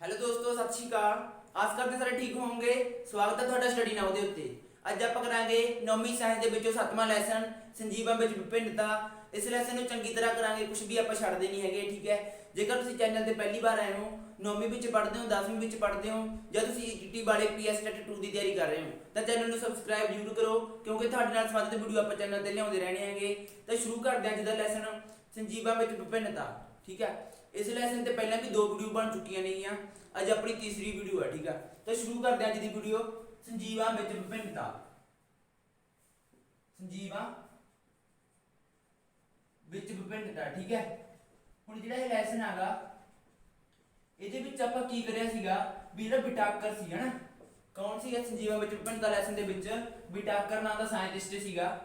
Hello ਦੋਸਤੋ, ਸਤਿ ਸ਼੍ਰੀ ਅਕਾਲ। ਆਸ ਕਰਦੇ ਸਾਰੇ ਠੀਕ ਹੋਵੋਗੇ। ਸਵਾਗਤ ਹੈ ਤੁਹਾਡਾ ਸਟੱਡੀ ਨਾਉ ਦੇ ਉੱਤੇ। ਅੱਜ ਆਪਾਂ ਕਰਾਂਗੇ 9ਵੀਂ ਸਾਇੰਸ ਦੇ ਵਿੱਚੋਂ 7ਵਾਂ ਲੈਸਨ ਸੰਜੀਵਾਂ ਵਿੱਚ ਵਿਭਿੰਨਤਾ। ਇਸ ਲੈਸਨ ਨੂੰ ਚੰਗੀ ਤਰ੍ਹਾਂ ਕਰਾਂਗੇ, ਕੁਝ ਵੀ ਆਪਾਂ ਛੱਡਦੇ ਨਹੀਂ ਹੈਗੇ, ਠੀਕ ਹੈ। ਜੇਕਰ ਤੁਸੀਂ ਚੈਨਲ ਤੇ ਪਹਿਲੀ ਵਾਰ ਆਏ ਹੋ, 9ਵੀਂ ਵਿੱਚ ਪੜ੍ਹਦੇ ਹੋ, 10ਵੀਂ ਵਿੱਚ ਪੜ੍ਹਦੇ ਹੋ, ਜਾਂ ਤੁਸੀਂ ਈਟੀ ਵਾਲੇ ਪੀਐਸ ਟੈਟ 2 ਦੀ ਤਿਆਰੀ ਕਰ ਰਹੇ ਹੋ ਤਾਂ ਚੈਨਲ ਨੂੰ ਸਬਸਕ੍ਰਾਈਬ ਜ਼ਰੂਰ ਕਰੋ, ਕਿਉਂਕਿ ਤੁਹਾਡੇ ਨਾਲ ਸੰਬੰਧਿਤ ਵੀਡੀਓ ਆਪਾਂ ਚੈਨਲ ਤੇ ਲਿਆਉਂਦੇ ਰਹਿਣੇ ਹੈਗੇ। ਤਾਂ ਸ਼ੁਰੂ ਕਰਦੇ ਹਾਂ ਅੱਜ ਦਾ ਲੈਸਨ ਸੰਜੀਵਾਂ ਵਿੱਚ ਵਿਭਿੰਨਤਾ, ਠੀਕ ਹੈ। ਇਸ ਲੈਸਨ ਤੇ ਪਹਿਲਾਂ ਵੀ 2 ਵੀਡੀਓ ਬਣ ਚੁੱਕੀਆਂ ਨੇਗੀਆਂ, ਅੱਜ ਆਪਣੀ ਤੀਸਰੀ ਵੀਡੀਓ ਹੈ, ਠੀਕ ਹੈ। ਤਾਂ ਸ਼ੁਰੂ ਕਰਦੇ ਹਾਂ ਅੱਜ ਦੀ ਵੀਡੀਓ ਸੰਜੀਵਾਂ ਵਿੱਚ ਵਿਭਿੰਨਤਾ। ਸੰਜੀਵਾਂ ਵਿੱਚ ਵਿਭਿੰਨਤਾ, ਠੀਕ ਹੈ। ਹੁਣ ਜਿਹੜਾ ਇਹ ਲੈਸਨ ਹੈਗਾ, ਇਹਦੇ ਵਿੱਚ ਆਪਾਂ ਕੀ ਕਰਿਆ ਸੀਗਾ ਵੀ ਜਿਹੜਾ ਬਿਟਾਕਰ ਸੀ ਹਨਾ, ਕੌਣ ਸੀਗਾ ਸੰਜੀਵਾਂ ਵਿੱਚ ਵਿਭਿੰਨਤਾ ਲੈਸਨ ਦੇ ਵਿੱਚ? ਬਿਟਾਕਰ ਨਾਮ ਦਾ ਸਾਇੰਟਿਸਟ ਸੀਗਾ,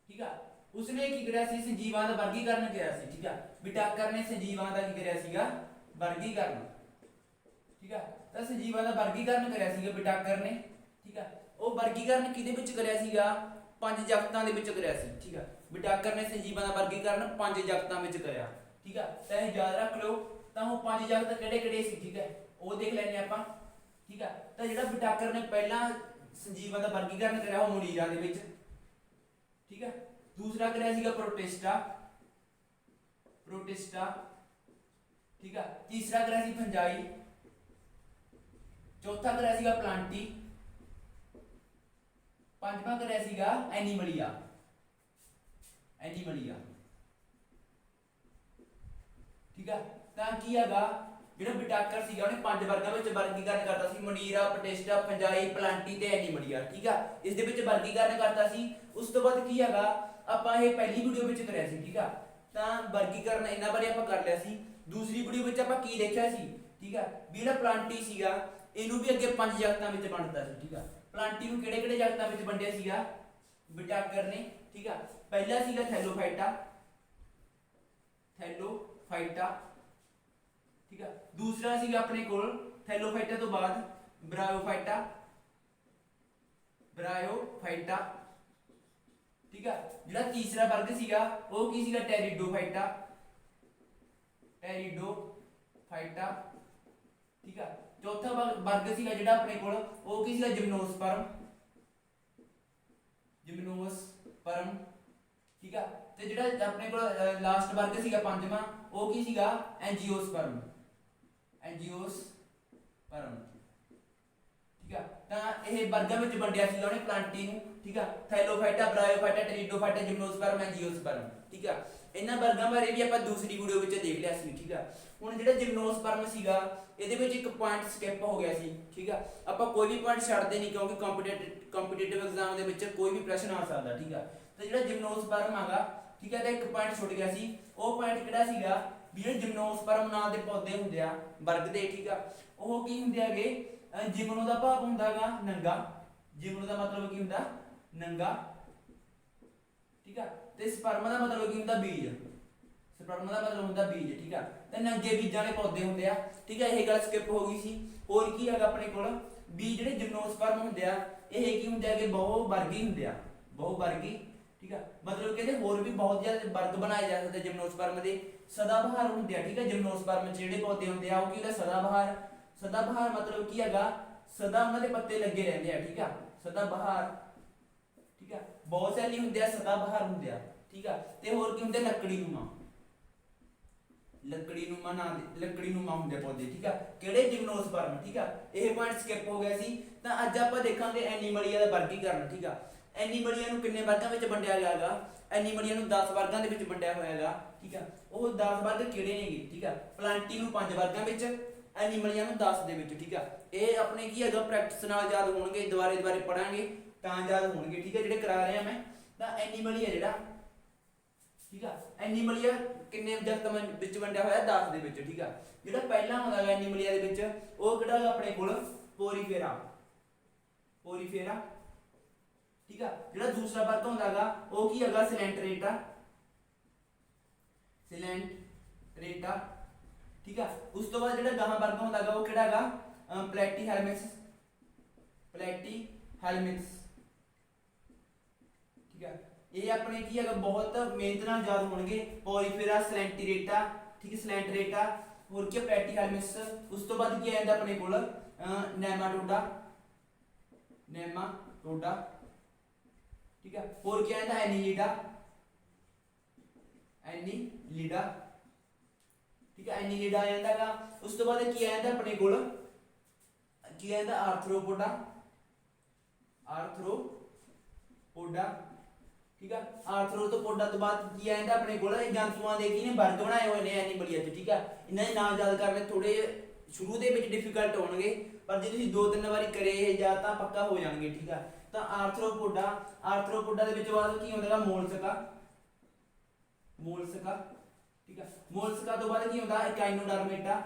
ਠੀਕ ਆ। ਉਸਨੇ ਕੀ ਕਰਿਆ ਸੀ? ਸੰਜੀਵਾਂ ਦਾ ਵਰਗੀਕਰਨ ਕਰਿਆ ਸੀ, ਠੀਕ ਆ। ਬਿਟਾਕਰ ਨੇ ਸੰਜੀਵਾਂ ਦਾ ਕੀ ਕਰਿਆ ਸੀਗਾ? ਵਰਗੀਕਰਨ, ਠੀਕ ਆ। ਤਾਂ ਸੰਜੀਵਾਂ ਦਾ ਵਰਗੀਕਰਨ ਕਰਿਆ ਸੀਗਾ ਬਿਟਾਕਰ ਨੇ, ਠੀਕ ਆ। ਉਹ ਵਰਗੀਕਰਨ ਕਿਹਦੇ ਵਿੱਚ ਕਰਿਆ ਸੀਗਾ? 5 ਜਗਤਾਂ ਦੇ ਵਿੱਚ ਕਰਿਆ ਸੀ, ਠੀਕ ਆ। ਬਿਟਾਕਰ ਨੇ ਸੰਜੀਵਾਂ ਦਾ ਵਰਗੀਕਰਨ 5 ਜਗਤਾਂ ਵਿੱਚ ਕਰਿਆ, ਠੀਕ ਆ। ਤਾਂ ਇਹ ਯਾਦ ਰੱਖ ਲਓ। ਤਾਂ ਉਹ 5 ਜਗਤ ਕਿਹੜੇ ਕਿਹੜੇ ਸੀ, ਠੀਕ ਹੈ, ਉਹ ਦੇਖ ਲੈਣੇ ਆਪਾਂ, ਠੀਕ ਆ। ਤਾਂ ਜਿਹੜਾ ਬਿਟਾਕਰ ਨੇ ਪਹਿਲਾਂ ਸੰਜੀਵਾਂ ਦਾ ਵਰਗੀਕਰਨ ਕਰਿਆ ਉਹ ਮੋਨੀਰਾ ਦੇ ਵਿੱਚ, ਠੀਕ ਹੈ। ਦੂਸਰਾ ਕਰਿਆ ਸੀਗਾ ਪ੍ਰੋਟਿਸਟਾ, ਠੀਕ ਆ। ਤੀਸਰਾ ਕਰਿਆ ਸੀ ਫੰਜਾਈ। ਚੌਥਾ ਕਰਿਆ ਸੀਗਾ ਪਲਾਂਟੀ। ਪੰਜਵਾਂ ਕਰਿਆ ਸੀਗਾ ਐਨੀਮਲੀਆ, ਠੀਕ ਆ। ਤਾਂ ਕੀ ਹੈਗਾ, ਜਿਹੜਾ ਬਿਟਾਕਰ ਸੀਗਾ ਉਹਨੇ 5 ਵਰਗਾਂ ਵਿੱਚ ਵਰਗੀਕਰਨ ਕਰਤਾ ਸੀ, ਮੋਨੀਰਾ, ਪ੍ਰੋਟਿਸਟਾ, ਫੰਜਾਈ, ਪਲਾਂਟੀ ਤੇ ਐਨੀਮਲੀਆ, ਠੀਕ ਆ। ਇਸ ਦੇ ਵਿੱਚ ਵਰਗੀਕਰਨ ਕਰਤਾ ਸੀ। ਉਸ ਤੋਂ ਬਾਅਦ ਕੀ ਹੈਗਾ, ਆਪਾਂ ਇਹ ਪਹਿਲੀ ਵੀਡੀਓ ਵਿੱਚ ਕਰਿਆ ਸੀ, ਠੀਕ ਆ। ਤਾਂ ਵਰਗੀਕਰਨ ਇਹਨਾਂ ਬਾਰੇ ਆਪਾਂ ਕਰ ਲਿਆ ਸੀ। ਦੂਸਰੀ ਵੀਡੀਓ ਵਿੱਚ ਆਪਾਂ ਕੀ ਦੇਖਿਆ ਸੀ, ਠੀਕ ਆ, ਵੀ ਜਿਹੜਾ ਪਲਾਂਟੀ ਸੀਗਾ ਇਹਨੂੰ ਵੀ ਅੱਗੇ 5 ਜਗਤਾਂ ਵਿੱਚ ਵੰਡਤਾ ਸੀ, ਠੀਕ ਆ। ਪਲਾਂਟੀ ਨੂੰ ਕਿਹੜੇ ਕਿਹੜੇ ਜਗਤਾਂ ਵਿੱਚ ਵੰਡਿਆ ਸੀਗਾ ਬਿਟਾਕਰ ਨੇ, ਠੀਕ ਆ। ਪਹਿਲਾ ਸੀਗਾ ਥੈਲੋਫਾਈਟਾ, ਠੀਕ ਆ। ਦੂਸਰਾ ਸੀਗਾ ਆਪਣੇ ਕੋਲ ਥੈਲੋਫਾਈਟਾ ਤੋਂ ਬਾਅਦ ਬ੍ਰਾਇਓਫਾਈਟਾ, ਠੀਕ ਆ। ਜਿਹੜਾ ਤੀਸਰਾ ਵਰਗ ਸੀਗਾ ਉਹ ਕੀ ਸੀਗਾ? ਟੈਰੀਡੋਫਾਈਟਾ, ਠੀਕ ਆ। ਚੌਥਾ ਵਰਗ ਸੀਗਾ ਜਿਹੜਾ ਆਪਣੇ ਕੋਲ ਉਹ ਕੀ ਸੀਗਾ? ਜਿਮਨੋਸਪਰਮ, ਠੀਕ ਆ। ਤੇ ਜਿਹੜਾ ਆਪਣੇ ਕੋਲ ਲਾਸਟ ਵਰਗ ਸੀਗਾ ਪੰਜਵਾਂ ਉਹ ਕੀ ਸੀਗਾ? ਐਂਜੀਓਸਪਰਮ, ਠੀਕ ਆ। ਤਾਂ ਇਹ ਵਰਗਾਂ ਵਿੱਚ ਵੰਡਿਆ ਸੀਗਾ ਉਹਨੇ ਪਲਾਂਟੀ ਨੂੰ, ਠੀਕ ਆ। ਥੈਲੋਫਾਈਟਾ, ਬ੍ਰਾਇਓਫਾਈਟਾ, ਟੈਰੀਡੋਫਾਈਟਾ, ਜਿਮਨੋਸਪਰਮ, ਐਂਜੀਓਸਪਰਮ, ਠੀਕ ਆ। ਇਹਨਾਂ ਵਰਗਾਂ ਬਾਰੇ ਵੀ ਆਪਾਂ ਦੂਸਰੀ ਵੀਡੀਓ ਵਿੱਚ ਦੇਖ ਲਿਆ ਸੀ, ਠੀਕ ਆ। ਹੁਣ ਜਿਹੜਾ ਜਿਮਨੋਸਪਰਮ ਸੀਗਾ ਇਹਦੇ ਵਿੱਚ ਇੱਕ ਪੁਆਇੰਟ ਸਕਿਪ ਹੋ ਗਿਆ ਸੀ, ਠੀਕ ਆ। ਆਪਾਂ ਕੋਈ ਵੀ ਪੁਆਇੰਟ ਛੱਡਦੇ ਨਹੀਂ, ਕਿਉਂਕਿ ਕੰਪੀਟੀਟਿਵ ਐਗਜ਼ਾਮ ਦੇ ਵਿੱਚ ਕੋਈ ਵੀ ਪ੍ਰਸ਼ਨ ਆ ਸਕਦਾ, ਠੀਕ ਆ। ਤਾਂ ਜਿਹੜਾ ਜਿਮਨੋਸਪਰਮ ਹੈਗਾ, ਠੀਕ ਹੈ, ਤਾਂ ਇੱਕ ਪੁਆਇੰਟ ਛੁੱਟ ਗਿਆ ਸੀ। ਉਹ ਪੁਆਇੰਟ ਕਿਹੜਾ ਸੀਗਾ ਵੀ ਜਿਹੜੇ ਜਿਮਨੋਸਪਰਮ ਨਾਂ ਦੇ ਪੌਦੇ ਹੁੰਦੇ ਆ ਵਰਗ ਦੇ, ਠੀਕ ਆ, ਉਹ ਕੀ ਹੁੰਦੇ ਹੈਗੇ? ਜਿਮਨੋ ਦਾ ਭਾਵ ਹੁੰਦਾ ਹੈਗਾ ਨੰਗਾ, ਜਿਮਨੋ ਦਾ ਮਤਲਬ ਕੀ ਹੁੰਦਾ? ਨੰਗਾ, ਠੀਕ ਆ। ਤੇ ਸਪਰਮ ਦਾ ਮਤਲਬ ਕੀ ਹੁੰਦਾ? ਬੀਜ, ਠੀਕ ਆ। ਤੇ ਨੰਗੇ ਬੀਜਾਂ ਦੇ ਪੌਦੇ ਹੁੰਦੇ ਆ, ਠੀਕ ਆ। ਇਹ ਗੱਲ ਸਕਿਪ ਹੋ ਗਈ ਸੀ। ਹੋਰ ਕੀ ਹੈਗਾ ਆਪਣੇ ਕੋਲ ਵੀ ਜਿਹੜੇ ਜਿਮਨੋਸਪਰਮ ਹੁੰਦੇ ਆ ਇਹ ਕੀ ਹੁੰਦੇ ਹੈਗੇ? ਬਹੁਵਰਗੀ ਹੁੰਦੇ ਆ, ਠੀਕ ਆ। ਮਤਲਬ ਕਿ ਇਹਦੇ ਹੋਰ ਵੀ ਬਹੁਤ ਜ਼ਿਆਦਾ ਵਰਗ ਬਣਾਏ ਜਾ ਸਕਦੇ ਜਿਮਨੋਸਪਰਮ ਦੇ। ਸਦਾਬਹਾਰ ਹੁੰਦੇ ਆ, ਠੀਕ ਆ। ਜਿਮਨੋਸਪਰਮ ਚ ਜਿਹੜੇ ਪੌਦੇ ਹੁੰਦੇ ਆ ਉਹ ਕੀ ਹੁੰਦਾ? ਸਦਾਬਹਾਰ ਮਤਲਬ ਕੀ ਹੈਗਾ? ਸਦਾ ਉਹਨਾਂ ਦੇ ਪੱਤੇ ਲੱਗੇ ਰਹਿੰਦੇ ਆ, ਠੀਕ ਆ। ਸਦਾਬਹਾਰ, ਠੀਕ ਆ। ਬਹੁਸੈਲੀ ਹੁੰਦੇ ਆ, ਸਦਾਬਹਾਰ ਹੁੰਦੇ ਆ, ਠੀਕ ਆ। ਤੇ ਹੋਰ ਕੀ ਹੁੰਦੇ? ਲੱਕੜੀਨੁਮਾ ਹੁੰਦੇ ਪੌਦੇ, ਠੀਕ ਆ। ਕਿਹੜੇ? ਜਿਮਨੋਸਪਰਮ, ਠੀਕ ਆ। ਇਹ ਪੁਆਇੰਟ ਸਕਿਪ ਹੋ ਗਿਆ ਸੀ। ਤਾਂ ਅੱਜ ਆਪਾਂ ਦੇਖਾਂਗੇ ਐਨੀਮਲੀਆ ਦਾ ਵਰਗੀਕਰਨ, ਠੀਕ ਆ। ਐਨੀਮਲੀਆ ਨੂੰ ਕਿੰਨੇ ਵਰਗਾਂ ਵਿੱਚ ਵੰਡਿਆ ਗਿਆ ਹੈਗਾ? ਐਨੀਮਲੀਆ ਨੂੰ 10 ਵਰਗਾਂ ਦੇ ਵਿੱਚ ਵੰਡਿਆ ਹੋਇਆ ਹੈਗਾ, ਠੀਕ ਆ। ਉਹ 10 ਵਰਗ ਕਿਹੜੇ ਨੇਗੇ, ਠੀਕ ਆ? ਪਲਾਂਟੀ ਨੂੰ 5 ਵਰਗਾਂ ਵਿੱਚ, ਐਨੀਮਲੀਆ ਨੂੰ 10 ਦੇ ਵਿੱਚ, ਠੀਕ ਆ। ਇਹ ਆਪਣੇ ਕੀ ਹੈਗਾ ਪ੍ਰੈਕਟਿਸ ਨਾਲ ਯਾਦ ਹੋਣਗੇ, ਦੁਬਾਰੇ ਪੜਾਂਗੇ ਤਾਂ ਯਾਦ ਹੋਣਗੇ, ਠੀਕ ਹੈ, ਜਿਹੜੇ ਕਰਾ ਰਿਹਾ ਮੈਂ। ਤਾਂ ਐਨੀਮਲੀਆ ਜਿਹੜਾ, ਠੀਕ ਆ, ਐਨੀਮਲੀਆ ਕਿੰਨੇ ਜਗਤਾਂ ਵਿੱਚ ਵੰਡਿਆ ਹੋਇਆ? 10 ਦੇ ਵਿੱਚ, ਠੀਕ ਆ। ਜਿਹੜਾ ਪਹਿਲਾ ਹੁੰਦਾ ਹੈ ਐਨੀਮਲੀਆ ਦੇ ਵਿੱਚ ਉਹ ਕਿਹੜਾ ਹੈਗਾ ਆਪਣੇ ਕੋਲ? ਪੋਰੀਫੇਰਾ, ਠੀਕ ਆ। ਜਿਹੜਾ ਦੂਸਰਾ ਵਰਗ ਹੁੰਦਾ ਹੈਗਾ ਉਹ ਕੀ ਹੈਗਾ? ਸਿਲੈਂਟਰੇਟਾ, ਠੀਕ ਆ। ਉਸ ਤੋਂ ਬਾਅਦ ਜਿਹੜਾ ਗਾਹਾਂ ਵਰਗ ਹੁੰਦਾ ਹੈਗਾ ਉਹ ਕਿਹੜਾ ਹੈਗਾ? ਪਲੈਟੀਹੈਲਮਿਕਸ, ਠੀਕ ਆ। ਇਹ ਆਪਣੇ ਕੀ ਹੈਗਾ ਬਹੁਤ ਮਿਹਨਤ ਨਾਲ ਯਾਦ ਹੋਣਗੇ। ਪੋਰੀਫੇਰਾ, ਸਲੈਂਟੀਰੇਟਾ, ਠੀਕ ਹੈ, ਹੋਰ ਕੀ ਪੈਟੀਹੈਲਮਿਸ। ਉਸ ਤੋਂ ਬਾਅਦ ਕੀ ਆ ਜਾਂਦਾ ਆਪਣੇ ਕੋਲ ਨੈਮਾਟੋਡਾ, ਨੈਮਾਟੋਡਾ, ਠੀਕ ਹੈ। ਹੋਰ ਕੀ ਆ ਜਾਂਦਾ ਐਨੀਲੀਡਾ, ਐਨੀਲੀਡਾ, ਠੀਕ ਹੈ, ਐਨੀਲੀਡਾ ਆ ਜਾਂਦਾ ਗਾ। ਉਸ ਤੋਂ ਬਾਅਦ ਕੀ ਆ ਜਾਂਦਾ ਆਪਣੇ ਕੋਲ, ਕੀ ਆ ਜਾਂਦਾ ਆਰਥਰੋਪੋਡਾ, ਆਰਥਰੋਪੋਡਾ, ਠੀਕ ਹੈ। ਆਰਥਰੋਪੋਡਾ ਤੋਂ ਬਾਅਦ ਕੀ ਆ ਜਾਂਦਾ ਆਪਣੇ ਕੋਲ ਜੰਤੂਆਂ ਦੇ ਕੀ ਨੇ ਵਰਗ ਬਣਾਏ ਹੋਏ ਨੇ ਐਨੀਮਲੀਆ ਚ, ਠੀਕ ਹੈ। ਇਹਨਾਂ ਦੇ ਨਾਮ ਯਾਦ ਕਰਨੇ ਥੋੜੇ ਸ਼ੁਰੂ ਦੇ ਵਿੱਚ ਡਿਫਿਕਲਟ ਹੋਣਗੇ, ਪਰ ਜੇ ਤੁਸੀਂ 2-3 ਵਾਰੀ ਕਰੇ ਇਹ ਜਾਂ ਤਾਂ ਪੱਕਾ ਹੋ ਜਾਣਗੇ, ਠੀਕ ਹੈ। ਤਾਂ ਆਰਥਰੋਪੋਡਾ, ਆਰਥਰੋਪੋਡਾ ਦੇ ਵਿੱਚ ਬਾਅਦ ਕੀ ਹੁੰਦਾ ਹੈ ਮੋਲਸਕਾ, ਮੋਲਸਕਾ, ਠੀਕ ਹੈ। ਮੋਲਸਕਾ ਤੋਂ ਬਾਅਦ ਕੀ ਹੁੰਦਾ ਇਕਾਈਨੋਡਰਮੇਟਾ,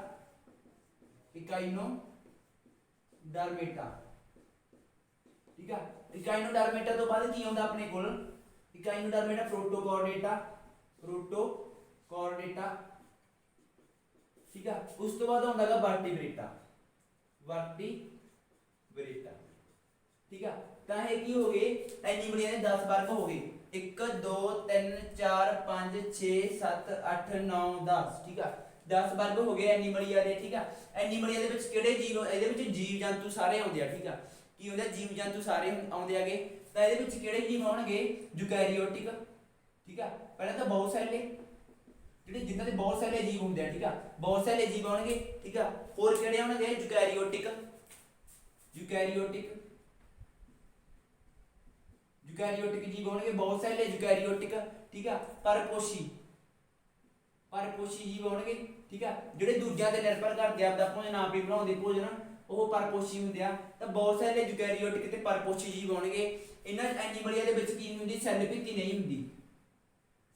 ਇਕਾਈਨੋਡਰਮੇਟਾ, ਠੀਕ ਹੈ। ਇਕਾਈਨੋਡਰਮੇਟਾ ਤੋਂ ਬਾਅਦ ਕੀ ਹੁੰਦਾ ਆਪਣੇ ਕੋਲ ਇਕਾਈਨੋਡਰਮੇਟਾ ਪ੍ਰੋਟੋਕੋਰਡੇਟਾ, ਪ੍ਰੋਟੋਕੋਰਡੇਟਾ, ਠੀਕ ਹੈ। ਉਸ ਤੋਂ ਬਾਅਦ ਹੁੰਦਾ ਹੈਗਾ ਵਰਟੀਬ੍ਰੇਟਾ, ਵਰਟੀਬ੍ਰੇਟਾ, ਠੀਕ ਹੈ। ਤਾਂ ਇਹ ਕੀ ਹੋ ਗਏ ਐਨੀਮਲੀਆਂ ਦੇ 10 ਵਰਗ ਹੋ ਗਏ 1 2 3 4 5 6 7 8 9 10, ਠੀਕ ਹੈ। 10 ਵਰਗ ਹੋ ਗਏ ਐਨੀਮਲੀਆਂ ਦੇ, ਠੀਕ ਹੈ। ਐਨੀਮਲੀਆਂ ਦੇ ਵਿੱਚ ਕਿਹੜੇ ਜੀਵ, ਇਹਦੇ ਵਿੱਚ ਜੀਵ ਜੰਤੂ ਸਾਰੇ ਆਉਂਦੇ ਆ, ਠੀਕ ਹੈ। ਕੀ ਹੁੰਦੇ ਜੀਵ ਜੰਤੂ ਸਾਰੇ ਆਉਂਦੇ ਆਗੇ। ਤਾਂ ਇਹਦੇ ਵਿੱਚ ਕਿਹੜੇ ਜੀਵ ਆਉਣਗੇ ਯੂਕੈਰੀਓਟਿਕ, ਠੀਕ ਹੈ। ਪਹਿਲਾਂ ਤਾਂ ਬਹੁਤ ਸੈਲੇ ਜਿਹੜੇ ਜਿਨ੍ਹਾਂ ਦੇ ਬਹੁਤ ਸਾਰੇ ਜੀਵ ਹੁੰਦੇ ਆ, ਠੀਕ ਆ, ਬਹੁਤ ਸਾਰੇ ਜੀਵ ਆਉਣਗੇ, ਠੀਕ ਆ। ਹੋਰ ਕਿਹੜੇ ਆਉਣਗੇ ਯੂਕੈਰੀਓਟਿਕ, ਯੂਕੈਰੀਓਟਿਕ, ਯੂਕੈਰੀਓਟਿਕ ਜੀਵ ਆਉਣਗੇ ਬਹੁਤ ਸਾਰੇ ਯੂਕੈਰੀਓਟਿਕ, ਠੀਕ ਆ। ਪਰਪੋਸ਼ੀ, ਪਰਪੋਸ਼ੀ ਜੀਵ ਆਉਣਗੇ, ਠੀਕ ਆ। ਜਿਹੜੇ ਦੂਜਿਆਂ ਤੇ ਨਿਰਭਰ ਕਰਦੇ ਆ ਆਪਦਾ ਭੋਜਨ ਆਪ ਹੀ ਬਣਾਉਂਦੇ ਭੋਜਨ, ਉਹ ਪਰਪੋਸ਼ੀ ਹੁੰਦੇ ਆ। ਤਾਂ ਬਹੁਤ ਸਾਰੇ ਯੂਕੈਰੀਓਟਿਕ ਤੇ ਪਰਪੋਸ਼ੀ ਜੀਵ ਆਉਣਗੇ। ਇਹਨਾਂ ਐਨੀਮਲੀਆਂ ਦੇ ਵਿੱਚ ਕੀ ਹੁੰਦੀ ਸੈੱਲ ਭਿੱਤੀ ਨਹੀਂ ਹੁੰਦੀ,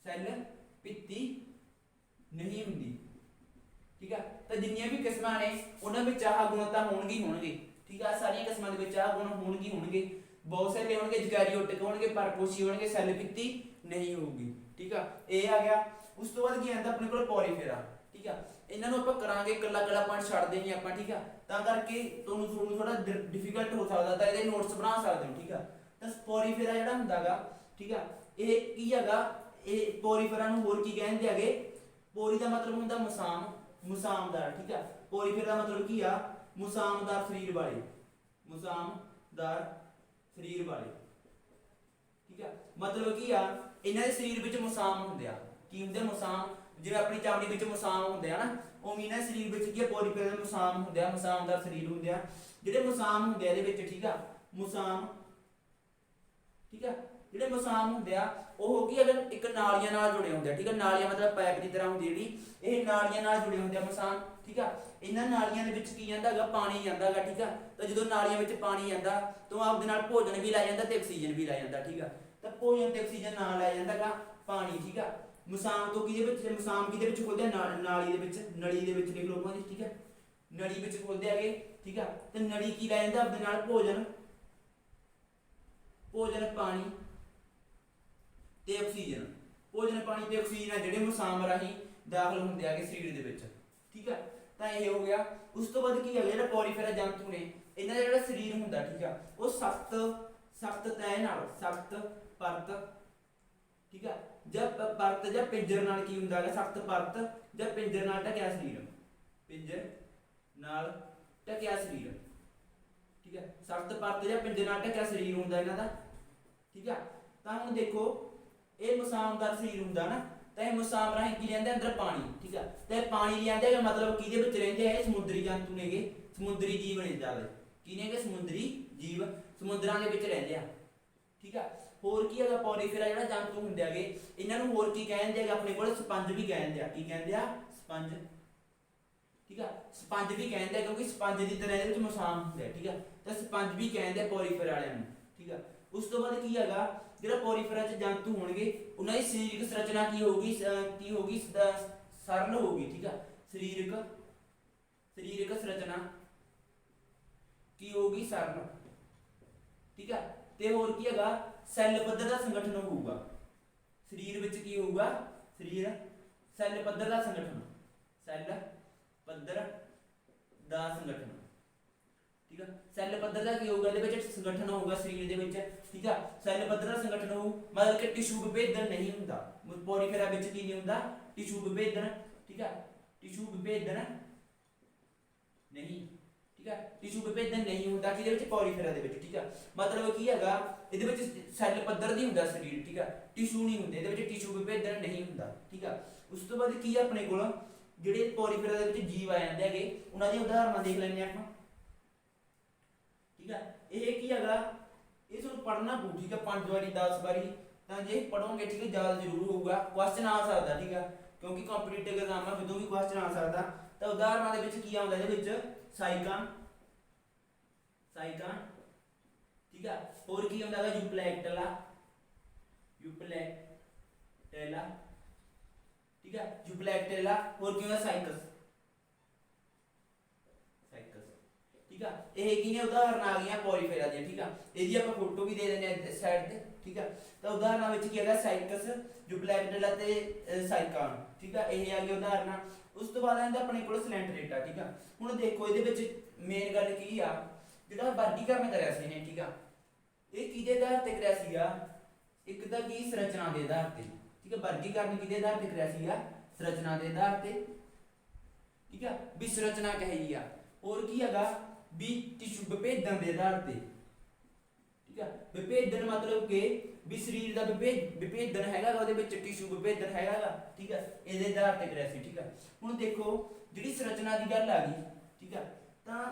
ਸੈੱਲ ਭਿੱਤੀ ਨਹੀਂ ਹੁੰਦੀ, ਠੀਕ ਆ। ਤਾਂ ਜਿੰਨੀਆਂ ਵੀ ਕਿਸਮਾਂ ਨੇ ਉਹਨਾਂ ਵਿੱਚ ਆਹ ਗੁਣ ਤਾਂ ਹੋਣਗੇ ਹੋਣਗੇ, ਠੀਕ ਆ। ਸਾਰੀਆਂ ਕਿਸਮਾਂ ਦੇ ਵਿੱਚ ਆਹ ਗੁਣ ਹੋਣਗੇ। ਬਹੁਤ ਸਾਰੇ ਹੋਣਗੇ ਯੂਕੈਰੀਓਟਿਕ ਹੋਣਗੇ, ਪਰਪੋਸ਼ੀ ਹੋਣਗੇ, ਸੈੱਲ ਭਿੱਤੀ ਨਹੀਂ ਹੋਊਗੀ, ਠੀਕ ਆ। ਇਹ ਆ ਗਿਆ। ਉਸ ਤੋਂ ਬਾਅਦ ਕੀ ਆਉਂਦਾ ਆਪਣੇ ਕੋਲ ਪੋਰੀਫੇਰਾ, ਠੀਕ ਆ। ਇਹਨਾਂ ਨੂੰ ਆਪਾਂ ਕਰਾਂਗੇ ਇਕੱਲਾ ਪੁਆਇੰਟ ਛੱਡਦੇ ਨਹੀਂ ਆਪਾਂ, ਠੀਕ ਆ। ਤਾਂ ਕਰਕੇ ਤੁਹਾਨੂੰ ਥੋੜਾ ਡਿਫਿਕਲਟ ਹੋ ਸਕਦਾ, ਤਾਂ ਇਹਦੇ ਨੋਟਸ ਬਣਾ ਸਕਦੇ ਹੋ, ਠੀਕ ਆ। ਤਾਂ ਪੋਰੀਫੇਰਾ ਜਿਹੜਾ ਹੁੰਦਾਗਾ, ਠੀਕ ਆ, ਇਹ ਕੀ ਹੈਗਾ, ਇਹ ਪੋਰੀਫੇਰਾ ਨੂੰ ਹੋਰ ਕੀ ਕਹਿੰਦੇ ਹੈਗੇ, ਪੋਰੀ ਦਾ ਮਤਲਬ ਹੁੰਦਾ ਮੁਸਾਮ, ਮੁਸਾਮਦਾਰ, ਠੀਕ ਆ। ਪੋਰੀਫੇਰਾ ਦਾ ਮਤਲਬ ਕੀ ਆ ਮੁਸਾਮਦਾਰ ਸਰੀਰ ਵਾਲੇ, ਮੁਸਾਮਦਾਰ ਸਰੀਰ ਵਾਲੇ, ਠੀਕ ਆ। ਮਤਲਬ ਕੀ ਆ ਇਹਨਾਂ ਦੇ ਸਰੀਰ ਵਿੱਚ ਮੁਸਾਮ ਹੁੰਦੇ ਆ। ਕੀ ਹੁੰਦੇ ਮੁਸਾਮ, ਜਿਵੇਂ ਆਪਣੀ ਚਾਮੜੀ ਵਿੱਚ ਮੁਸਾਮ ਹੁੰਦੇ ਆ ਨਾ, ਉਵੇਂ ਇਹਨਾਂ ਸਰੀਰ ਵਿੱਚ ਕੀ ਆ ਪੋਰੀਫੇਰਾ ਦੇ ਮੁਸਾਮ ਹੁੰਦੇ ਆ, ਮੁਸਾਮਦਾਰ ਸਰੀਰ ਹੁੰਦੇ ਆ। ਜਿਹੜੇ ਮੁਸਾਮ ਹੁੰਦੇ ਆ ਇਹਦੇ ਵਿੱਚ, ਠੀਕ ਆ, ਮੁਸਾਮ, ਠੀਕ ਆ। ਜਿਹੜੇ ਮੁਸਾਮ ਹੁੰਦੇ ਆ ਉਹ ਕੀ ਅਗਰ ਇੱਕ ਨਾਲੀਆਂ ਨਾਲ ਜੁੜੇ ਹੁੰਦੇ ਆ, ਠੀਕ ਆ। ਨਾਲੀਆਂ ਮਤਲਬ ਪਾਈਪ ਦੀ ਤਰ੍ਹਾਂ ਹੁੰਦੀ ਜਿਹੜੀ, ਇਹ ਨਾਲੀਆਂ ਨਾਲ ਜੁੜੇ ਹੁੰਦੇ ਆ ਮੁਸਾਮ, ਠੀਕ ਆ। ਇਹਨਾਂ ਨਾਲੀਆਂ ਦੇ ਵਿੱਚ ਕੀ ਜਾਂਦਾ ਹੈਗਾ ਪਾਣੀ ਜਾਂਦਾ ਹੈਗਾ, ਠੀਕ ਆ। ਤਾਂ ਜਦੋਂ ਨਾਲੀਆਂ ਵਿੱਚ ਪਾਣੀ ਜਾਂਦਾ ਤਾਂ ਆਪਦੇ ਨਾਲ ਭੋਜਨ ਵੀ ਲੈ ਜਾਂਦਾ ਤੇ ਆਕਸੀਜਨ ਵੀ ਲੈ ਜਾਂਦਾ, ਠੀਕ ਆ। ਤਾਂ ਭੋਜਨ ਤੇ ਆਕਸੀਜਨ ਨਾਲ ਲੈ ਜਾਂਦਾ ਹੈਗਾ ਪਾਣੀ, ਠੀਕ ਆ। ਮੁਸਾਮ ਤੋਂ ਕਿਹਦੇ ਵਿੱਚ, ਮੁਸਾਮ ਕਿਹਦੇ ਵਿੱਚ ਖੁੱਲਦੇ ਆ ਨਾਲੀ ਦੇ ਵਿੱਚ, ਨਲੀ ਦੇ ਵਿੱਚ ਲਿਖ ਲਓ ਭਾਜੀ, ਠੀਕ ਆ। ਨਲੀ ਵਿੱਚ ਖੁੱਲਦੇ ਹੈਗੇ, ਠੀਕ ਆ। ਤੇ ਨਲੀ ਕੀ ਲੈ ਜਾਂਦਾ ਆਪਦੇ ਨਾਲ ਭੋਜਨ, ਭੋਜਨ ਪਾਣੀ ਤੇ ਆਕਸੀਜਨ, ਭੋਜਨ ਪਾਣੀ ਤੇ ਆਕਸੀਜਨ ਆ ਜਿਹੜੇ ਮੁਸਾਮ ਰਾਹੀਂ ਦਾਖਲ ਹੁੰਦੇ ਆਗੇ ਸਰੀਰ ਦੇ ਵਿੱਚ, ਠੀਕ ਆ। ਤਾਂ ਇਹ ਹੋ ਗਿਆ। ਉਸ ਤੋਂ ਬਾਅਦ ਕੀ ਹੈਗਾ ਜਿਹੜਾ ਪੋਰੀਫੇਰਾ ਜੰਤੂ ਨੇ, ਇਹਨਾਂ ਦਾ ਜਿਹੜਾ ਸਰੀਰ ਹੁੰਦਾ, ਠੀਕ ਆ, ਉਹ ਸਖਤ ਤਹਿ ਨਾਲ, ਸਖਤ ਪਰਤ, ਠੀਕ ਆ। ਜਦ ਪਰਤ ਜਾਂ ਪਿੰਜਰ ਨਾਲ ਕੀ ਹੁੰਦਾ ਹੈ ਸਖਤ ਪਰਤ ਜਾਂ ਪਿੰਜਰ ਨਾਲ ਢਕਿਆ ਸਰੀਰ, ਪਿੰਜਰ ਨਾਲ ਢਕਿਆ ਸਰੀਰ, ਠੀਕ ਹੈ। ਸਖਤ ਪਰਤ ਜਾਂ ਪਿੰਜਰ ਨਾਲ ਢਕਿਆ ਸਰੀਰ ਹੁੰਦਾ ਇਹਨਾਂ ਦਾ, ਠੀਕ ਆ। ਤਾਂ ਹੁਣ ਦੇਖੋ ਇਹ ਮੁਸਾਮਦਾਰ ਸਰੀਰ ਹੁੰਦਾ ਨਾ, ਤਾਂ ਇਹ ਮੁਸਾਮ ਰਾਹੀਂ ਕੀ ਰਹਿੰਦਾ ਅੰਦਰ ਪਾਣੀ, ਠੀਕ ਆ। ਤੇ ਪਾਣੀ ਲਿਆਂਦੇ ਹੈਗਾ ਮਤਲਬ ਕਿਹਦੇ ਵਿੱਚ ਰਹਿੰਦੇ ਆ ਇਹ ਸਮੁੰਦਰੀ ਜੰਤੂ ਨੇਗੇ, ਸਮੁੰਦਰੀ ਜੀਵ ਨੇ ਜ਼ਿਆਦਾ, ਕੀ ਨੇਗੇ ਸਮੁੰਦਰੀ ਜੀਵ, ਸਮੁੰਦਰਾਂ ਦੇ ਵਿੱਚ ਰਹਿੰਦੇ ਆ, ਠੀਕ ਆ। ਹੋਰ ਕੀ ਹੈਗਾ ਪੋਰੀਫੇਰਾ ਜਿਹੜਾ ਜੰਤੂ ਹੁੰਦੇ ਹੈਗੇ ਇਹਨਾਂ ਨੂੰ ਹੋਰ ਕੀ ਕਹਿੰਦੇ ਹੈਗੇ ਆਪਣੇ ਕੋਲ ਸਪੰਜ ਵੀ ਕਹਿੰਦੇ ਆ, ਕੀ ਕਹਿੰਦੇ ਆ ਸਪੰਜ, ਠੀਕ ਆ। ਸਪੰਜ ਵੀ ਕਹਿੰਦੇ ਆ ਕਿਉਂਕਿ ਸਪੰਜ ਦੀ ਤਰ੍ਹਾਂ ਇਹਦੇ ਵਿੱਚ ਮੁਸਾਮ ਹੁੰਦੇ ਆ, ਠੀਕ ਆ। ਤਾਂ ਸਪੰਜ ਵੀ ਕਹਿੰਦੇ ਆ ਪੋਰੀਫੇਰਾ ਵਾਲਿਆਂ ਨੂੰ, ਠੀਕ ਆ। ਉਸ ਤੋਂ ਬਾਅਦ ਕੀ ਹੈਗਾ ਜਿਹੜਾ ਪੋਰੀਫੇਰਾ ਚ ਜੰਤੂ ਹੋਣਗੇ ਉਹਨਾਂ ਦੀ ਸਰੀਰਕ ਸੰਰਚਨਾ ਕੀ ਹੋਊਗੀ, ਸਰਲ ਹੋਊਗੀ, ਠੀਕ ਆ। ਸਰੀਰਕ ਸੰਰਚਨਾ ਕੀ ਹੋਊਗੀ ਸਰਲ, ਠੀਕ ਆ। ਤੇ ਹੋਰ ਕੀ ਹੈਗਾ ਸੈੱਲ ਪੱਧਰ ਦਾ ਸੰਗਠਨ ਹੋਊਗਾ ਸਰੀਰ ਵਿੱਚ, ਕੀ ਹੋਊਗਾ ਸਰੀਰ ਸੈੱਲ ਪੱਧਰ ਦਾ ਸੰਗਠਨ, ਸੈੱਲ ਪੱਧਰ ਦਾ ਸੰਗਠਨ, ਠੀਕ ਆ। ਸੈੱਲ ਪੱਧਰ ਦਾ ਕੀ ਹੋਊਗਾ ਇਹਦੇ ਵਿੱਚ ਸੰਗਠਨ ਹੋਊਗਾ ਸਰੀਰ ਦੇ ਵਿੱਚ, ਠੀਕ ਆ। ਸੈੱਲ ਪੱਧਰ ਦਾ ਸੰਗਠਨ ਹੋਊ ਮਤਲਬ ਕਿ ਟਿਸ਼ੂ ਵਿਭੇਦਨ ਨਹੀਂ ਹੁੰਦਾ, ਪੋਰੀਫੇਰਾ ਵਿੱਚ ਕੀ ਨਹੀਂ ਹੁੰਦਾ ਟਿਸ਼ੂ ਵਿਭੇਦਨ, ਠੀਕ ਆ। ਟਿਸ਼ੂ ਵਿਭੇਦਨ ਨਹੀਂ, ਠੀਕ ਹੈ। ਟਿਸ਼ੂ ਵਿਭੇਦਨ ਨਹੀਂ ਹੁੰਦਾ ਕਿਹਦੇ ਵਿੱਚ, ਪੋਰੀਫੇਰਾ ਦੇ ਵਿੱਚ, ਠੀਕ ਹੈ। ਮਤਲਬ ਕੀ ਹੈਗਾ, ਇਹਦੇ ਵਿੱਚ ਸੈੱਲ ਪੱਧਰ ਦੀ ਹੁੰਦਾ ਸਰੀਰ, ਠੀਕ ਹੈ, ਟਿਸ਼ੂ ਨਹੀਂ ਹੁੰਦੇ ਇਹਦੇ ਵਿੱਚ, ਟਿਸ਼ੂ ਵਿਭੇਦਨ ਨਹੀਂ ਹੁੰਦਾ, ਠੀਕ ਹੈ। ਉਸ ਤੋਂ ਬਾਅਦ ਕੀ ਹੈ ਆਪਣੇ ਕੋਲ, ਜਿਹੜੇ ਪੋਰੀਫੇਰਾ ਦੇ ਵਿੱਚ ਜੀਵ ਆ ਜਾਂਦੇ ਹੈਗੇ ਉਹਨਾਂ ਦੀਆਂ ਉਦਾਹਰਨਾਂ ਦੇਖ ਲੈਂਦੇ ਆਪਾਂ, ਠੀਕ ਹੈ। ਇਹ ਕੀ ਹੈਗਾ, ਇਹ ਤੁਹਾਨੂੰ ਪੜ੍ਹਨਾ ਪਊ, ਠੀਕ ਹੈ, 5 ਵਾਰੀ 10 ਵਾਰੀ, ਤਾਂ ਜੇ ਪੜੋਗੇ, ਠੀਕ ਹੈ, ਯਾਦ ਜ਼ਰੂਰ ਹੋਊਗਾ, ਕੁਐਸਚਨ ਆ ਸਕਦਾ, ਠੀਕ ਹੈ, ਕਿਉਂਕਿ ਕੰਪੀਟੀਟਿਵ ਐਗਜ਼ਾਮ ਆ, ਜਦੋਂ ਵੀ ਕੁਐਸਚਨ ਆ ਸਕਦਾ। ਤਾਂ ਉਦਾਹਰਨਾਂ ਦੇ ਵਿੱਚ ਕੀ ਆਉਂਦਾ, ਇਹਦੇ ਵਿੱਚ ਸਾਈਕਾਂ, ਠੀਕ ਹੈ। ਹੋਰ ਕੀ ਆਉਂਦਾ ਹੈਗਾ, ਯੂਪਲੈਕਟਲਾ, ਠੀਕ ਹੈ, ਯੂਪਲੈਕਟਲਾ। ਹੋਰ ਕੀ ਹੁੰਦਾ, ਸਾਈਕਸ, ਠੀਕ ਆ। ਇਹ ਕੀ ਨੇ, ਉਦਾਹਰਨ ਆ ਗਈਆਂ ਪੋਰੀਫੇਰਾ ਦੀਆਂ, ਠੀਕ ਆ। ਇਹਦੀ ਆਪਾਂ ਫੋਟੋ ਵੀ ਦੇ ਦਿੰਦੇ ਆ ਸਾਈਡ ਤੇ, ਠੀਕ ਆ। ਤਾਂ ਉਦਾਹਰਨਾਂ ਵਿੱਚ ਕੀ ਹੈਗਾ, ਸਾਈਕਸ, ਯੂਪਲੈਕਟਲਾ ਤੇ ਸਾਈਕਾਨ, ਠੀਕ ਆ। ਇਹ ਆ ਗਈ ਉਦਾਹਰਨਾਂ। ਉਸ ਤੋਂ ਬਾਅਦ ਆਉਂਦਾ ਆਪਣੇ ਕੋਲ ਸਲੈਂਟਰੇਟਾ, ਠੀਕ ਆ। ਹੁਣ ਦੇਖੋ ਇਹਦੇ ਵਿੱਚ ਮੇਨ ਗੱਲ ਕੀ ਆ, ਜਿਹੜਾ ਵਰਗੀਕਰਨ ਕਰਿਆ ਸੀ ਇਹਨੇ, ਠੀਕ ਆ, ਇਹ ਕਿਹਦੇ ਆਧਾਰ ਤੇ ਕਰਿਆ ਸੀਗਾ, ਇੱਕ ਤਾਂ ਕੀ ਸੰਰਚਨਾ ਦੇ ਆਧਾਰ ਤੇ, ਠੀਕ ਆ। ਵਰਗੀਕਰਨ ਕਿਹਦੇ ਆਧਾਰ ਤੇ ਕਰਿਆ ਸੀਗਾ, ਸੰਰਚਨਾ ਦੇ ਆਧਾਰ ਤੇ, ਠੀਕ ਆ, ਵੀ ਸੰਰਚਨਾ ਕਹੀ ਆ। ਹੋਰ ਕੀ ਹੈਗਾ, ਵੀ ਟਿਸ਼ੂ ਵਿਭੇਦਨ ਦੇ ਆਧਾਰ ਤੇ, ਠੀਕ ਆ। ਵਿਭੇਦਨ ਮਤਲਬ ਕਿ ਵੀ ਸਰੀਰ ਦਾ ਵਿਭੇਦਨ ਹੈਗਾ, ਉਹਦੇ ਵਿੱਚ ਟਿਸ਼ੂ ਵਿਭੇਦਨ ਹੈਗਾ, ਠੀਕ ਆ, ਇਹਦੇ ਆਧਾਰ ਤੇ ਕਰਿਆ ਸੀ, ਠੀਕ ਆ। ਹੁਣ ਦੇਖੋ ਜਿਹੜੀ ਸੰਰਚਨਾ ਦੀ ਗੱਲ ਆ ਗਈ, ਠੀਕ ਆ, ਤਾਂ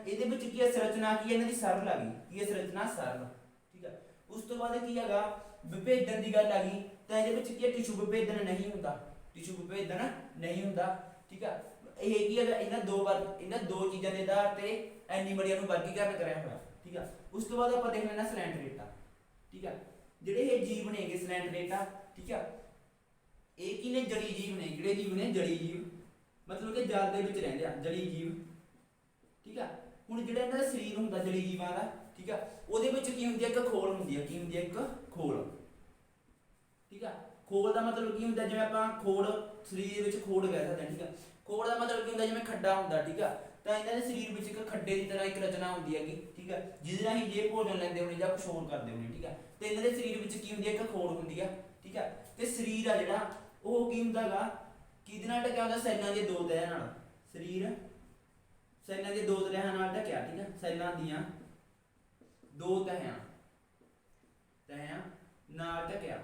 ਇਹਦੇ ਵਿੱਚ ਕੀ ਹੈ, ਸੰਰਚਨਾ ਕੀ ਹੈ, ਇਹਨਾਂ ਦੀ ਸਰਲ ਆ ਗਈ, ਕੀ ਹੈ, ਸੰਰਚਨਾ ਸਰਲ, ਠੀਕ ਆ। ਉਸ ਤੋਂ ਬਾਅਦ ਕੀ ਹੈਗਾ, ਵਿਭੇਦਨ ਦੀ ਗੱਲ ਆ ਗਈ, ਤਾਂ ਇਹਦੇ ਵਿੱਚ ਕੀ ਹੈ, ਟਿਸ਼ੂ ਵਿਭੇਦਨ ਨਹੀਂ ਹੁੰਦਾ, ਟਿਸ਼ੂ ਵਿਭੇਦਨ ਨਹੀਂ ਹੁੰਦਾ, ਠੀਕ ਆ। ਇਹ ਕੀ ਹੈਗਾ, ਇਹਨਾਂ ਦੋ ਚੀਜ਼ਾਂ ਦੇ ਆਧਾਰ ਤੇ ਐਨੀਮਲੀਆਂ ਨੂੰ ਵਰਗੀਕਰਨ ਕਰਿਆ ਹੋਇਆ, ਠੀਕ ਆ। ਉਸ ਤੋਂ ਬਾਅਦ ਆਪਾਂ ਦੇਖ ਲੈਣਾ ਸਲੈਂਟਰੇਟਾ, ਠੀਕ ਆ। ਜਿਹੜੇ ਇਹ ਜੀਵ ਨੇਗੇ ਸਲੈਂਟਰੇਟਾ, ਠੀਕ ਆ, ਇਹ ਕੀ ਨੇ, ਜਲੀ ਜੀਵ ਨੇ। ਜਿਹੜੇ ਜੀਵ ਨੇ ਜਲੀ ਜੀਵ, ਮਤਲਬ ਕਿ ਜਲ ਦੇ ਵਿੱਚ ਰਹਿੰਦੇ ਆ, ਜਲੀ ਜੀਵ, ਠੀਕ ਆ। ਹੁਣ ਜਿਹੜਾ ਇਹਨਾਂ ਦਾ ਸਰੀਰ ਹੁੰਦਾ ਜਲੀ ਜੀਵਾਂ ਦਾ, ਠੀਕ ਆ, ਉਹਦੇ ਵਿੱਚ ਕੀ ਹੁੰਦੀ ਹੈ, ਇੱਕ ਖੋਲ ਹੁੰਦੀ ਹੈ, ਕੀ ਹੁੰਦੀ ਹੈ, ਇੱਕ ਖੋਲ, ਠੀਕ ਆ। ਖੋਲ ਦਾ ਮਤਲਬ ਕੀ ਹੁੰਦਾ, ਜਿਵੇਂ ਆਪਾਂ ਖੋਲ ਸਰੀਰ ਦੇ ਵਿੱਚ ਖੋਲ ਕਹਿ ਸਕਦੇ ਹਾਂ, ਠੀਕ ਆ। ਖੋਲ ਦਾ ਮਤਲਬ ਕੀ ਹੁੰਦਾ, ਜਿਵੇਂ ਖੱਡਾ ਹੁੰਦਾ, ਠੀਕ ਆ। ਤਾਂ ਇਹਨਾਂ ਦੇ ਸਰੀਰ ਵਿੱਚ ਇੱਕ ਖੱਡੇ ਦੀ ਤਰ੍ਹਾਂ ਇੱਕ ਰਚਨਾ ਹੁੰਦੀ ਹੈਗੀ, ਠੀਕ ਆ, ਜਿਹਦੇ ਰਾਹੀਂ ਜੇ ਭੋਜਨ ਲੈਂਦੇ ਹੋਣੇ ਜਾਂ ਕੁਛ ਹੋਰ ਕਰਦੇ ਹੋਣੇ, ਠੀਕ ਆ। ਤੇ ਇਹਨਾਂ ਦੇ ਸਰੀਰ ਵਿੱਚ ਕੀ ਹੁੰਦੀ ਹੈ, ਇੱਕ ਖੋਲ ਹੁੰਦੀ ਆ, ਠੀਕ ਆ। ਤੇ ਸਰੀਰ ਆ ਜਿਹੜਾ ਉਹ ਕੀ ਹੁੰਦਾ ਹੈਗਾ, ਕਿਹਦੇ ਨਾਲ ਢਕਿਆ ਹੁੰਦਾ, ਸੈੱਲਾਂ ਦੀਆਂ ਦੋ ਤਹਿਆਂ ਨਾਲ, ਸਰੀਰ ਸੈੱਲਾਂ ਦੀਆਂ ਦੋ ਤਹਿਆਂ ਨਾਲ ਢਕਿਆ, ਠੀਕ ਆ। ਸੈੱਲਾਂ ਦੀਆਂ ਦੋ ਤਹਿਆਂ ਨਾਲ ਢਕਿਆ,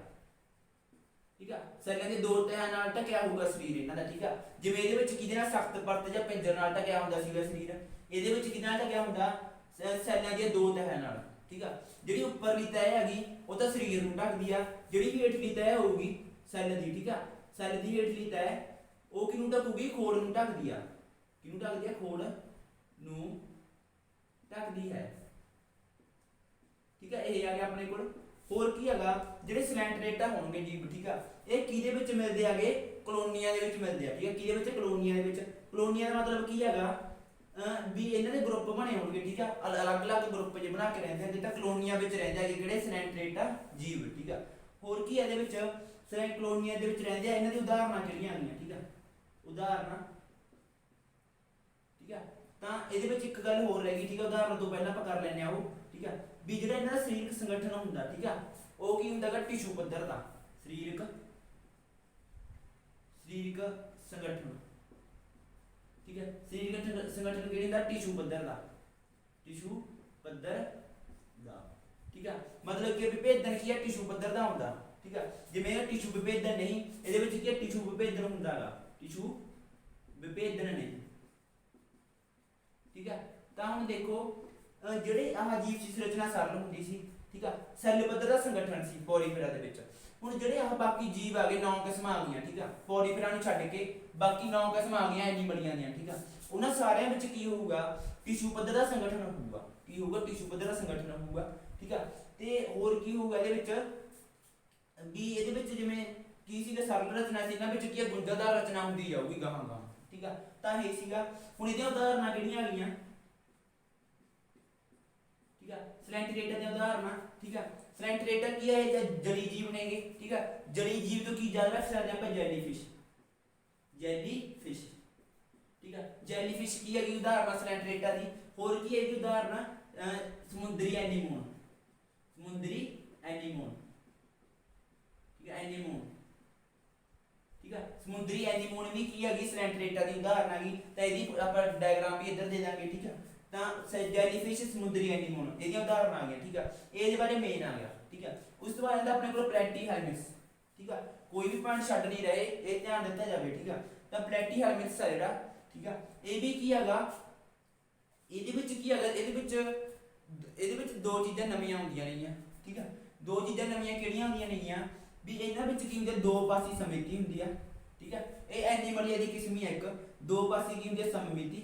ਠੀਕ ਆ। ਸੈੱਲਾਂ ਦੇ ਦੋ ਤਹਿਆਂ ਨਾਲ ਢਕਿਆ ਹੋਊਗਾ ਸਰੀਰ ਇਹਨਾਂ ਦਾ, ਠੀਕ ਆ। ਜਿਵੇਂ ਇਹਦੇ ਵਿੱਚ ਕਿਹਦੇ ਨਾਲ, ਸਖਤ ਪਰਤ ਜਾਂ ਪਿੰਜਰ ਨਾਲ ਢਕਿਆ ਹੁੰਦਾ ਸੀਗਾ ਸਰੀਰ, ਇਹਦੇ ਵਿੱਚ ਕਿਹਦੇ ਨਾਲ ਢਕਿਆ ਹੁੰਦਾ, ਸੈੱਲਾਂ ਦੀਆਂ ਦੋ ਤਹਿਆਂ ਨਾਲ, ਠੀਕ ਆ। ਜਿਹੜੀ ਉੱਪਰਲੀ ਤਹਿ ਹੈਗੀ ਉਹ ਤਾਂ ਸਰੀਰ ਨੂੰ ਢਕਦੀ ਆ, ਜਿਹੜੀ ਵੀ ਹੇਠਲੀ ਤਹਿ ਹੋਊਗੀ ਸੈੱਲ ਦੀ, ਠੀਕ ਆ, ਸੈੱਲ ਦੀ ਹੇਠਲੀ ਤਹਿ ਉਹ ਕਿਹਨੂੰ ਢਕੂਗੀ, ਖੋਲ ਨੂੰ ਢਕਦੀ ਆ, ਕਿਹਨੂੰ ਢਕਦੀ ਆ, ਖੋਲ ਨੂੰ ਢਕਦੀ ਹੈ, ਠੀਕ ਆ। ਇਹ ਆ ਗਿਆ ਆਪਣੇ ਕੋਲ। ਹੋਰ ਕੀ ਹੈਗਾ, ਜਿਹੜੇ ਸਲੈਂਟਰੇਟਾ ਹੋਣਗੇ ਜੀਵ, ਠੀਕ ਆ, ਇਹ ਕਿਹਦੇ ਵਿੱਚ ਮਿਲਦੇ ਆਗੇ, ਕਲੋਨੀਆਂ ਦੇ ਵਿੱਚ ਮਿਲਦੇ ਆ, ਠੀਕ ਆ। ਕਿਹਦੇ ਵਿੱਚ, ਕਲੋਨੀਆਂ ਦੇ ਵਿੱਚ। ਕਲੋਨੀਆਂ ਦਾ ਮਤਲਬ ਕੀ ਹੈਗਾ, ਵੀ ਇਹਨਾਂ ਦੇ ਗਰੁੱਪ ਬਣੇ ਹੋਣਗੇ, ਠੀਕ ਆ, ਅਲੱਗ-ਅਲੱਗ ਗਰੁੱਪ ਜੇ ਬਣਾ ਕੇ ਰਹਿੰਦੇ ਹਨ, ਤਾਂ ਕਲੋਨੀਆਂ ਵਿੱਚ ਰਹਿੰਦੇ ਹੈਗੇ ਕਿਹੜੇ, ਸਲੈਂਟਰੇਟਾ ਜੀਵ, ਠੀਕ ਆ। ਹੋਰ ਕੀ ਇਹਦੇ ਵਿੱਚ, ਕਲੋਨੀਆਂ ਦੇ ਵਿੱਚ ਰਹਿੰਦੇ ਆ, ਇਹਨਾਂ ਦੀ ਉਦਾਹਰਨਾਂ ਕਿਹੜੀਆਂ ਆਉਂਦੀਆਂ, ਠੀਕ ਆ, ਉਦਾਹਰਨਾਂ, ਠੀਕ ਆ। ਤਾਂ ਇਹਦੇ ਵਿੱਚ ਇੱਕ ਗੱਲ ਹੋਰ ਰਹਿ ਗਈ, ਠੀਕ ਆ, ਉਦਾਹਰਨ ਤੋਂ ਪਹਿਲਾਂ ਆਪਾਂ ਕਰ ਲੈਂਦੇ ਆ ਉਹ, ਠੀਕ ਆ, ਵੀ ਜਿਹੜਾ ਇਹਨਾਂ ਦਾ ਸਰੀਰਕ ਸੰਗਠਨ ਹੁੰਦਾ, ਠੀਕ ਆ, ਉਹ ਕੀ ਹੁੰਦਾ ਹੈਗਾ, ਟਿਸ਼ੂ ਪੱਧਰ ਦਾ ਸਰੀਰਕ ਸੰਗਠਨ, ਠੀਕ ਹੈ। ਸਰੀਰਕ ਸੰਗਠਨ ਕਿਹੜੇ ਦਾ, ਟਿਸ਼ੂ ਪੱਧਰ ਦਾ, ਠੀਕ ਆ। ਮਤਲਬ ਕਿ ਵਿਭੇਦਨ ਕੀ ਹੈ, ਟਿਸ਼ੂ ਪੱਧਰ ਦਾ ਹੁੰਦਾ, ਠੀਕ ਆ। ਜਿਵੇਂ ਇਹ ਟਿਸ਼ੂ ਵਿਭੇਦਨ ਨਹੀਂ, ਇਹਦੇ ਵਿੱਚ ਕੀ ਹੈ, ਟਿਸ਼ੂ ਵਿਭੇਦਨ ਹੁੰਦਾ ਹੈਗਾ, ਟਿਸ਼ੂ ਵਿਭੇਦਨ ਨਹੀਂ, ਠੀਕ ਆ। ਤਾਂ ਹੁਣ ਦੇਖੋ ਜਿਹੜੇ ਆਹ ਜੀਵ ਦੀ ਸੰਰਚਨਾ ਸਰਲ ਹੁੰਦੀ ਸੀ, ਠੀਕ ਆ, ਸੈੱਲ ਪੱਧਰ ਦਾ ਸੰਗਠਨ ਸੀ ਪੋਰੀਫੇਰਾ ਦੇ ਵਿੱਚ। ਹੁਣ ਜਿਹੜੇ ਆਹ ਬਾਕੀ ਜੀਵ ਆ ਗਏ, 9 ਕਿਸਮਾਂ ਆ ਗਈਆਂ, ਠੀਕ ਆ, ਪੋਰੀਫੇਰਾ ਨੂੰ ਛੱਡ ਕੇ ਬਾਕੀ 9 ਕਿਸਮਾਂ ਆ ਗਈਆਂ ਐਨੀਮਲੀਆਂ ਦੀਆਂ, ਠੀਕ ਆ। ਉਹਨਾਂ ਸਾਰਿਆਂ ਵਿੱਚ ਕੀ ਹੋਊਗਾ, ਟਿਸ਼ੂ ਪੱਧਰ ਦਾ ਸੰਗਠਨ ਹੋਊਗਾ, ਕੀ ਹੋਊਗਾ, ਟਿਸ਼ੂ ਪੱਧਰ ਦਾ ਸੰਗਠਨ ਹੋਊਗਾ, ਠੀਕ ਆ। ਤੇ ਹੋਰ ਕੀ ਹੋਊਗਾ ਇਹਦੇ ਵਿੱਚ, ਵੀ ਇਹਦੇ ਵਿੱਚ ਜਿਵੇਂ ਕੀ ਸੀਗਾ, ਸਰਲ ਰਚਨਾ ਸੀ, ਇਹਨਾਂ ਵਿੱਚ ਕੀ ਗੁੰਝਲਦਾਰ ਰਚਨਾ ਹੁੰਦੀ ਜਾਊਗੀ ਗਾਹਾਂ ਗਾਹਾਂ, ਠੀਕ ਆ। ਤਾਂ ਇਹ ਸੀਗਾ। ਹੁਣ ਇਹਦੀਆਂ ਉਦਾਹਰਨਾਂ ਕਿਹੜੀਆਂ ਆ ਗਈਆਂ, ਠੀਕ ਆ, ਸਲੈਂਟਰੇਟਾ ਦੀਆਂ ਉਦਾਹਰਨਾਂ, ਠੀਕ ਆ। ਸਲੈਂਟਰੇਟਾ ਕੀ ਹੈ, ਇਹ ਜਲੀ ਜੀਵ ਨੇਗੇ, ਠੀਕ ਆ। ਜਲੀ ਜੀਵ ਤੋਂ ਕੀ ਯਾਦ ਰੱਖ ਸਕਦੇ ਆਪਾਂ, ਜੈਲੀਫਿਸ਼, ਠੀਕ ਆ। ਜੈਲੀਫਿਸ਼ ਕੀ ਹੈਗੀ ਉਦਾਹਰਨ ਸਲੈਂਟਰੇਟਾ ਦੀ। ਹੋਰ ਕੀ ਹੈਗੀ ਉਦਾਹਰਨ, ਸਮੁੰਦਰੀ ਐਨੀਮੋਨ, ਠੀਕ ਹੈ, ਐਨੀਮੋਨ, ਠੀਕ ਆ। ਸਮੁੰਦਰੀ ਸਮੁੰਦਰੀ ਐਨੀਮੋਨ ਵੀ ਕੀ ਹੈਗੀ ਸਲੈਂਟਰੇਟਾ ਦੀ ਉਦਾਹਰਨ ਹੈਗੀ। ਤਾਂ ਇਹਦੀ ਆਪਾਂ ਡਾਇਗਰਾਮ ਵੀ ਇੱਧਰ ਦੇ ਦਾਂਗੇ, ਠੀਕ ਆ। ਤਾਂ ਜੈਲੀਫਿਸ਼ ਸਮੁੰਦਰੀ ਐਨੀਮੋਨ ਇਹਦੀਆਂ ਉਦਾਹਰਨ ਆ ਗਈਆਂ, ਠੀਕ ਆ। ਇਹਦੇ ਬਾਰੇ ਮੇਨ ਆ ਗਿਆ, ਠੀਕ ਆ। ਉਸ ਤੋਂ ਬਾਅਦ ਆਉਂਦਾ ਆਪਣੇ ਕੋਲ ਪਲੈਟੀਹੈਲਮਿੰਥਸ, ਠੀਕ ਆ। ਕੋਈ ਵੀ ਪੁਆਇੰਟ ਛੱਡ ਨਹੀਂ ਰਹੇ, ਇਹ ਧਿਆਨ ਦਿੱਤਾ ਜਾਵੇ, ਠੀਕ ਆ। ਤਾਂ ਪਲੈਟੀਹੈਲਮਿੰਥਸ ਆ ਜਿਹੜਾ, ਠੀਕ ਆ, ਇਹ ਵੀ ਕੀ ਹੈਗਾ, ਇਹਦੇ ਵਿੱਚ ਕੀ ਹੈਗਾ, ਇਹਦੇ ਵਿੱਚ ਦੋ ਚੀਜ਼ਾਂ ਨਵੀਆਂ ਹੁੰਦੀਆਂ ਨੇਗੀਆਂ, ਠੀਕ ਆ। ਦੋ ਚੀਜ਼ਾਂ ਨਵੀਆਂ ਕਿਹੜੀਆਂ ਹੁੰਦੀਆਂ ਨੇਗੀਆਂ ਵੀ ਇਹਨਾਂ ਵਿੱਚ ਕੀ ਹੁੰਦੇ, ਦੋ ਪਾਸੀ ਸਮਮਿਤੀ ਹੁੰਦੀ ਆ, ਠੀਕ ਆ। ਇਹ ਐਨੀਮਲੀਆ ਦੀ ਕਿਸਮ ਹੀ ਹੈ ਇੱਕ। ਦੋ ਪਾਸੀ ਕੀ ਹੁੰਦੀ ਹੈ, ਸਮਮਿਤੀ,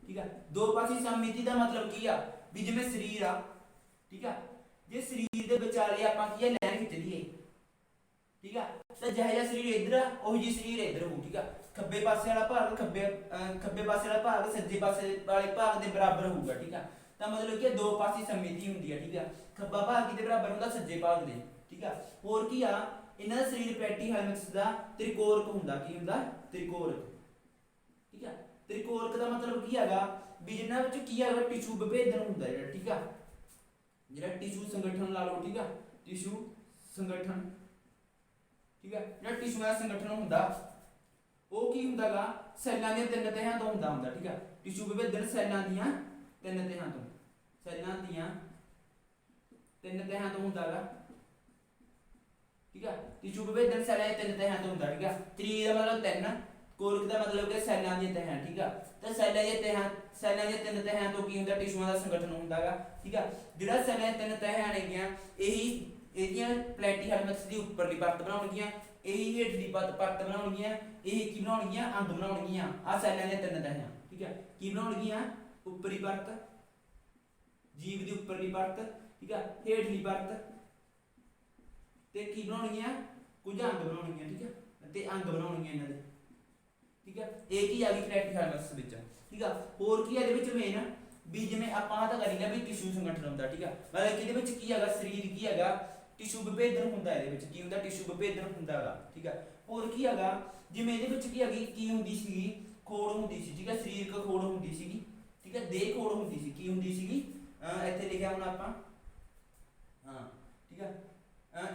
ਠੀਕ ਆ। ਦੋ ਪਾਸੀ ਸਮਮਿਤੀ ਦਾ ਮਤਲਬ ਕੀ ਆ ਵੀ ਜਿਵੇਂ ਸਰੀਰ ਆ, ਠੀਕ ਆ, ਜੇ ਸਰੀਰ ਦੇ ਵਿਚਾਲੇ ਆਪਾਂ ਕੀ ਲਾਈਨ ਖਿੱਚ ਲਈਏ, ਠੀਕ ਆ, ਤਾਂ ਜਿਹੜਾ ਜਿਹਾ ਸਰੀਰ ਇੱਧਰ ਆ ਉਹੀ ਜਿਹੀ ਸਰੀਰ ਇੱਧਰ ਹੋਊ, ਠੀਕ ਆ। ਖੱਬੇ ਪਾਸੇ ਵਾਲਾ ਭਾਗ ਖੱਬੇ ਪਾਸੇ ਵਾਲਾ ਭਾਗ ਸੱਜੇ ਪਾਸੇ ਵਾਲੇ ਭਾਗ ਦੇ ਬਰਾਬਰ ਹੋਊਗਾ, ਠੀਕ ਆ। ਤਾਂ ਮਤਲਬ ਕਿ ਦੋ ਪਾਸੀ ਸਮਮਿਤੀ ਹੁੰਦੀ ਆ, ਠੀਕ ਆ। ਖੱਬਾ ਭਾਗ ਕਿਹਦੇ ਬਰਾਬਰ ਹੁੰਦਾ, ਸੱਜੇ ਭਾਗ ਦੇ, ਠੀਕ ਆ। ਹੋਰ ਕੀ ਆ, ਇਹਨਾਂ ਦਾ ਸਰੀਰ ਪਲੈਟੀਹੈਲਮਿੰਥਸ ਦਾ ਤ੍ਰਿਕੋਰਕ ਹੁੰਦਾ, ਕੀ ਹੁੰਦਾ, ਤ੍ਰਿਕੋਰਕ, ਠੀਕ ਆ। ਤ੍ਰਿਕੋਰਕ ਦਾ ਮਤਲਬ ਕੀ ਹੈਗਾ ਵੀ ਜਿਨ੍ਹਾਂ ਵਿੱਚ ਕੀ ਹੈਗਾ ਟਿਸ਼ੂ ਵਿਭੇਦਨ ਹੁੰਦਾ ਜਿਹੜਾ, ਠੀਕ ਆ। ਜਿਹੜਾ ਟਿਸ਼ੂ ਸੰਗਠਨ ਲਾ ਲਓ, ਠੀਕ ਆ, ਟਿਸ਼ੂ ਸੰਗਠਨ, ਠੀਕ ਆ। ਜਿਹੜਾ ਟਿਸ਼ੂ ਦਾ ਸੰਗਠਨ ਹੁੰਦਾ ਉਹ ਕੀ ਹੁੰਦਾਗਾ, ਸੈੱਲਾਂ ਦੀਆਂ ਤਿੰਨ ਤਹਿਾਂ ਤੋਂ ਹੁੰਦਾ, ਠੀਕ ਆ। ਟਿਸ਼ੂ ਵਿਭੇਦਨ ਸੈੱਲਾਂ ਦੀਆਂ ਤਿੰਨ ਤਹਿਾਂ ਤੋਂ, ਹੁੰਦਾਗਾ, ਠੀਕ ਆ। ਟਿਸ਼ੂ ਵਿਭੇਦਨ ਸੈੱਲਾਂ ਦੀਆਂ ਤਿੰਨ ਤਹਿਾਂ ਤੋਂ ਹੁੰਦਾ, ਠੀਕ ਆ। ਤ੍ਰੀ ਦਾ ਮਤਲਬ ਤਿੰਨ, ਕੋਰਕ ਦਾ ਮਤਲਬ ਕਿ ਸੈੱਲਾਂ ਦੀਆਂ ਤਹਿਾਂ, ਠੀਕ ਆ। ਤਾਂ ਸੈੱਲਾਂ ਦੀਆਂ ਤਿੰਨ ਤਹਿਾਂ ਤੋਂ ਕੀ ਹੁੰਦਾ, ਟਿਸ਼ੂਆਂ ਦਾ ਸੰਗਠਨ ਹੁੰਦਾਗਾ, ਠੀਕ ਆ। ਜਿਹੜਾ ਸੈੱਲਾਂ ਦੀਆਂ ਤਿੰਨ ਤਹਿਾਂ ਨੇਗੀਆਂ ਇਹਦੀਆਂ ਪਲੈਟੀਹੈਲਮਿੰਥਸ ਦੀ ਉੱਪਰਲੀ ਪਰਤ ਬਣਾਉਣਗੀਆਂ, ਇਹੀ ਹੇਠਲੀ ਪਰਤ ਬਣਾਉਣਗੀਆਂ, ਇਹ ਕੀ ਬਣਾਉਣਗੀਆਂ, ਅੰਗ ਬਣਾਉਣਗੀਆਂ। ਆ ਸੈੱਲਾਂ ਦੀਆਂ ਤਿੰਨ ਤਹਿਾਂ, ਠੀਕ ਆ, ਕੀ ਬਣਾਉਣਗੀਆਂ, ਉੱਪਰੀ ਪਰਤ, ਜੀਵ ਦੀ ਉੱਪਰਲੀ ਪਰਤ, ਠੀਕ ਆ, ਹੇਠਲੀ ਪਰਤ ਤੇ ਕੀ ਬਣਾਉਣਗੀਆਂ, ਕੁਝ ਅੰਗ ਬਣਾਉਣਗੀਆਂ, ਠੀਕ ਆ, ਤੇ ਅੰਗ ਬਣਾਉਣਗੀਆਂ ਇਹਨਾਂ ਦੇ, ਠੀਕ ਆ। ਇਹ ਕੀ ਆ ਗਈ ਪਲੈਟੀਹੈਲਮਿੰਥਸ ਵਿੱਚ, ਠੀਕ ਆ। ਹੋਰ ਕੀ ਆ ਇਹਦੇ ਵਿੱਚ ਮੇਨ ਵੀ ਜਿਵੇਂ ਆਪਾਂ ਤਾਂ ਕਰੀਦਾ ਵੀ ਟਿਸ਼ੂ ਸੰਗਠਨ ਹੁੰਦਾ, ਠੀਕ ਆ। ਮਤਲਬ ਕਿ ਇਹਦੇ ਵਿੱਚ ਕੀ ਹੈਗਾ, ਸਰੀਰ ਕੀ ਹੈਗਾ, ਟਿਸ਼ੂ ਵਿਭੇਦਨ ਹੁੰਦਾ, ਇਹਦੇ ਵਿੱਚ ਕੀ ਹੁੰਦਾ, ਟਿਸ਼ੂ ਵਿਭੇਦਨ ਹੁੰਦਾਗਾ, ਠੀਕ ਆ। ਹੋਰ ਕੀ ਹੈਗਾ, ਜਿਵੇਂ ਇਹਦੇ ਵਿੱਚ ਕੀ ਹੈਗੀ, ਕੀ ਹੁੰਦੀ ਸੀਗੀ, ਖੋੜ ਹੁੰਦੀ ਸੀ, ਠੀਕ ਆ। ਸਰੀਰਕ ਖੋੜ ਹੁੰਦੀ ਸੀਗੀ, ਠੀਕ ਆ। ਦੇਹ ਖੋੜ ਹੁੰਦੀ ਸੀ, ਕੀ ਹੁੰਦੀ ਸੀਗੀ, ਇੱਥੇ ਲਿਖਿਆ ਹੁਣ ਆਪਾਂ, ਹਾਂ, ਠੀਕ ਆ।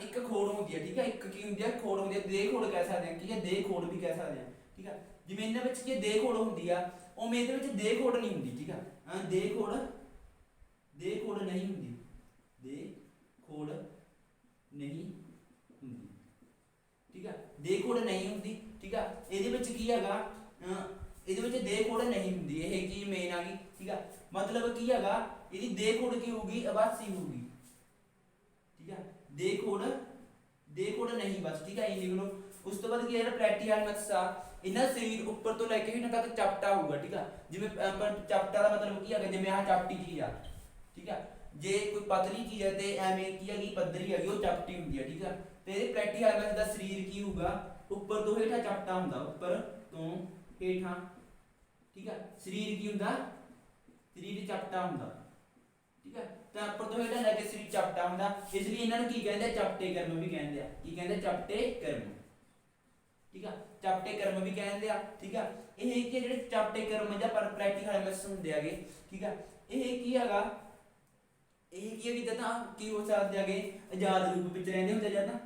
ਇੱਕ ਖੋੜ ਹੁੰਦੀ ਹੈ, ਠੀਕ ਆ। ਇੱਕ ਕੀ ਹੁੰਦੀ ਹੈ, ਖੋੜ ਹੁੰਦੀ ਹੈ, ਦੇਹ ਖੋੜ ਕਹਿ ਸਕਦੇ ਹਾਂ, ਠੀਕ ਹੈ। ਦੇਹ ਖੋੜ ਵੀ ਕਹਿ ਸਕਦੇ ਹਾਂ, ਠੀਕ ਆ। ਜਿਵੇਂ ਇਹਨਾਂ ਵਿੱਚ ਕੀ ਦੇਹ ਖੋੜ ਹੁੰਦੀ ਆ, ਉਵੇਂ ਇਹਦੇ ਵਿੱਚ ਦੇਹ ਖੋੜ ਨਹੀਂ ਹੁੰਦੀ, ਠੀਕ ਆ। ਦੇਹ ਖੋੜ ਨਹੀਂ ਹੁੰਦੀ, ਦੇਹ ਖੋੜ ਨਹੀਂ ਹੁੰਦੀ, ਠੀਕ ਆ। ਦੇਹ ਖੋੜ ਨਹੀਂ ਹੁੰਦੀ, ਠੀਕ ਆ। ਇਹਦੇ ਵਿੱਚ ਕੀ ਹੈਗਾ, ਇਹਦੇ ਵਿੱਚ ਦੇਹ ਖੋੜ ਨਹੀਂ ਹੁੰਦੀ, ਇਹ ਕੀ ਮੇਨ ਆ ਗਈ, ਠੀਕ ਆ। ਮਤਲਬ ਕੀ ਹੈਗਾ, ਇਹਦੀ ਦੇਹ ਖੋੜ ਕੀ ਹੋਊਗੀ, ਆਵਾਸੀ ਹੋਊਗੀ, ਠੀਕ ਆ। ਦੇਹ ਖੋੜ ਨਹੀਂ ਬਸ, ਠੀਕ ਆ, ਇਹ ਲਿਖ ਲਓ। ਉਸ ਤੋਂ ਬਾਅਦ ਕੀ ਹੈ, ਪਲੈਟੀਹੈਲਮਿੰਥਸ ਆ, ਇਹਨਾਂ ਸਰੀਰ ਉੱਪਰ ਤੋਂ ਲੈ ਕੇ ਹੇਠਾਂ ਤੱਕ ਚਪਟਾ ਹੋਊਗਾ, ਠੀਕ ਆ। ਜਿਵੇਂ ਚਪਟਾ ਦਾ ਮਤਲਬ ਕੀ ਹੈਗਾ, ਜਿਵੇਂ ਆਹ ਚਪਟੀ ਚੀਜ਼ ਆ, ਠੀਕ ਆ। ਜੇ ਕੋਈ ਪਤਲੀ ਚੀਜ਼ ਹੈ ਤੇ ਐਵੇਂ ਕੀ ਹੈਗੀ, ਪੱਧਰੀ ਹੈਗੀ, ਉਹ ਚਪਟੀ ਹੁੰਦੀ ਹੈ, ਠੀਕ ਆ। ਤੇ ਇਹ ਪਲੈਟੀਹੈਲਮਿੰਥਸ ਦਾ ਸਰੀਰ ਕੀ ਹੋਊਗਾ, ਉੱਪਰ ਤੋਂ ਹੇਠਾਂ ਚਪਟਾ ਹੁੰਦਾ, ਉੱਪਰ ਤੋਂ ਹੇਠਾਂ, ਠੀਕ ਆ। ਸਰੀਰ ਕੀ ਹੁੰਦਾ, ਸਰੀਰ ਚਪਟਾ ਹੁੰਦਾ, ਠੀਕ ਆ। ਤਾਂ ਉੱਪਰ ਤੋਂ ਹੇਠਾਂ ਲੈ ਕੇ ਸਰੀਰ ਚਪਟਾ ਹੁੰਦਾ, ਇਸ ਲਈ ਇਹਨਾਂ ਨੂੰ ਕੀ ਕਹਿੰਦੇ, ਚਪਟੇ ਕਰਮ ਵੀ ਕਹਿੰਦੇ ਆ, ਕੀ ਕਹਿੰਦੇ, ਚਪਟੇ ਕਰਮ, ਠੀਕ ਆ। ਚਪਟੇ ਕਰਮ ਵੀ ਕਹਿੰਦੇ ਆ, ਠੀਕ ਆ। ਇਹ ਕੀ ਜਿਹੜੇ ਚਪਟੇ ਕਰਮ ਜਾਂ ਪਲੈਟੀਹੈਲਮਿੰਥਸ ਹੁੰਦੇ ਹੈਗੇ, ਠੀਕ ਆ। ਇਹ ਕੀ ਹੈਗਾ, ਇਹ ਕੀ ਹੈ, ਜਦਾਂ ਕੀ ਹੋ ਸਕਦੇ ਹੈਗੇ, ਆਜ਼ਾਦ ਰੂਪ ਵਿੱਚ ਰਹਿੰਦੇ ਹੁੰਦੇ ਜਦਾਂ,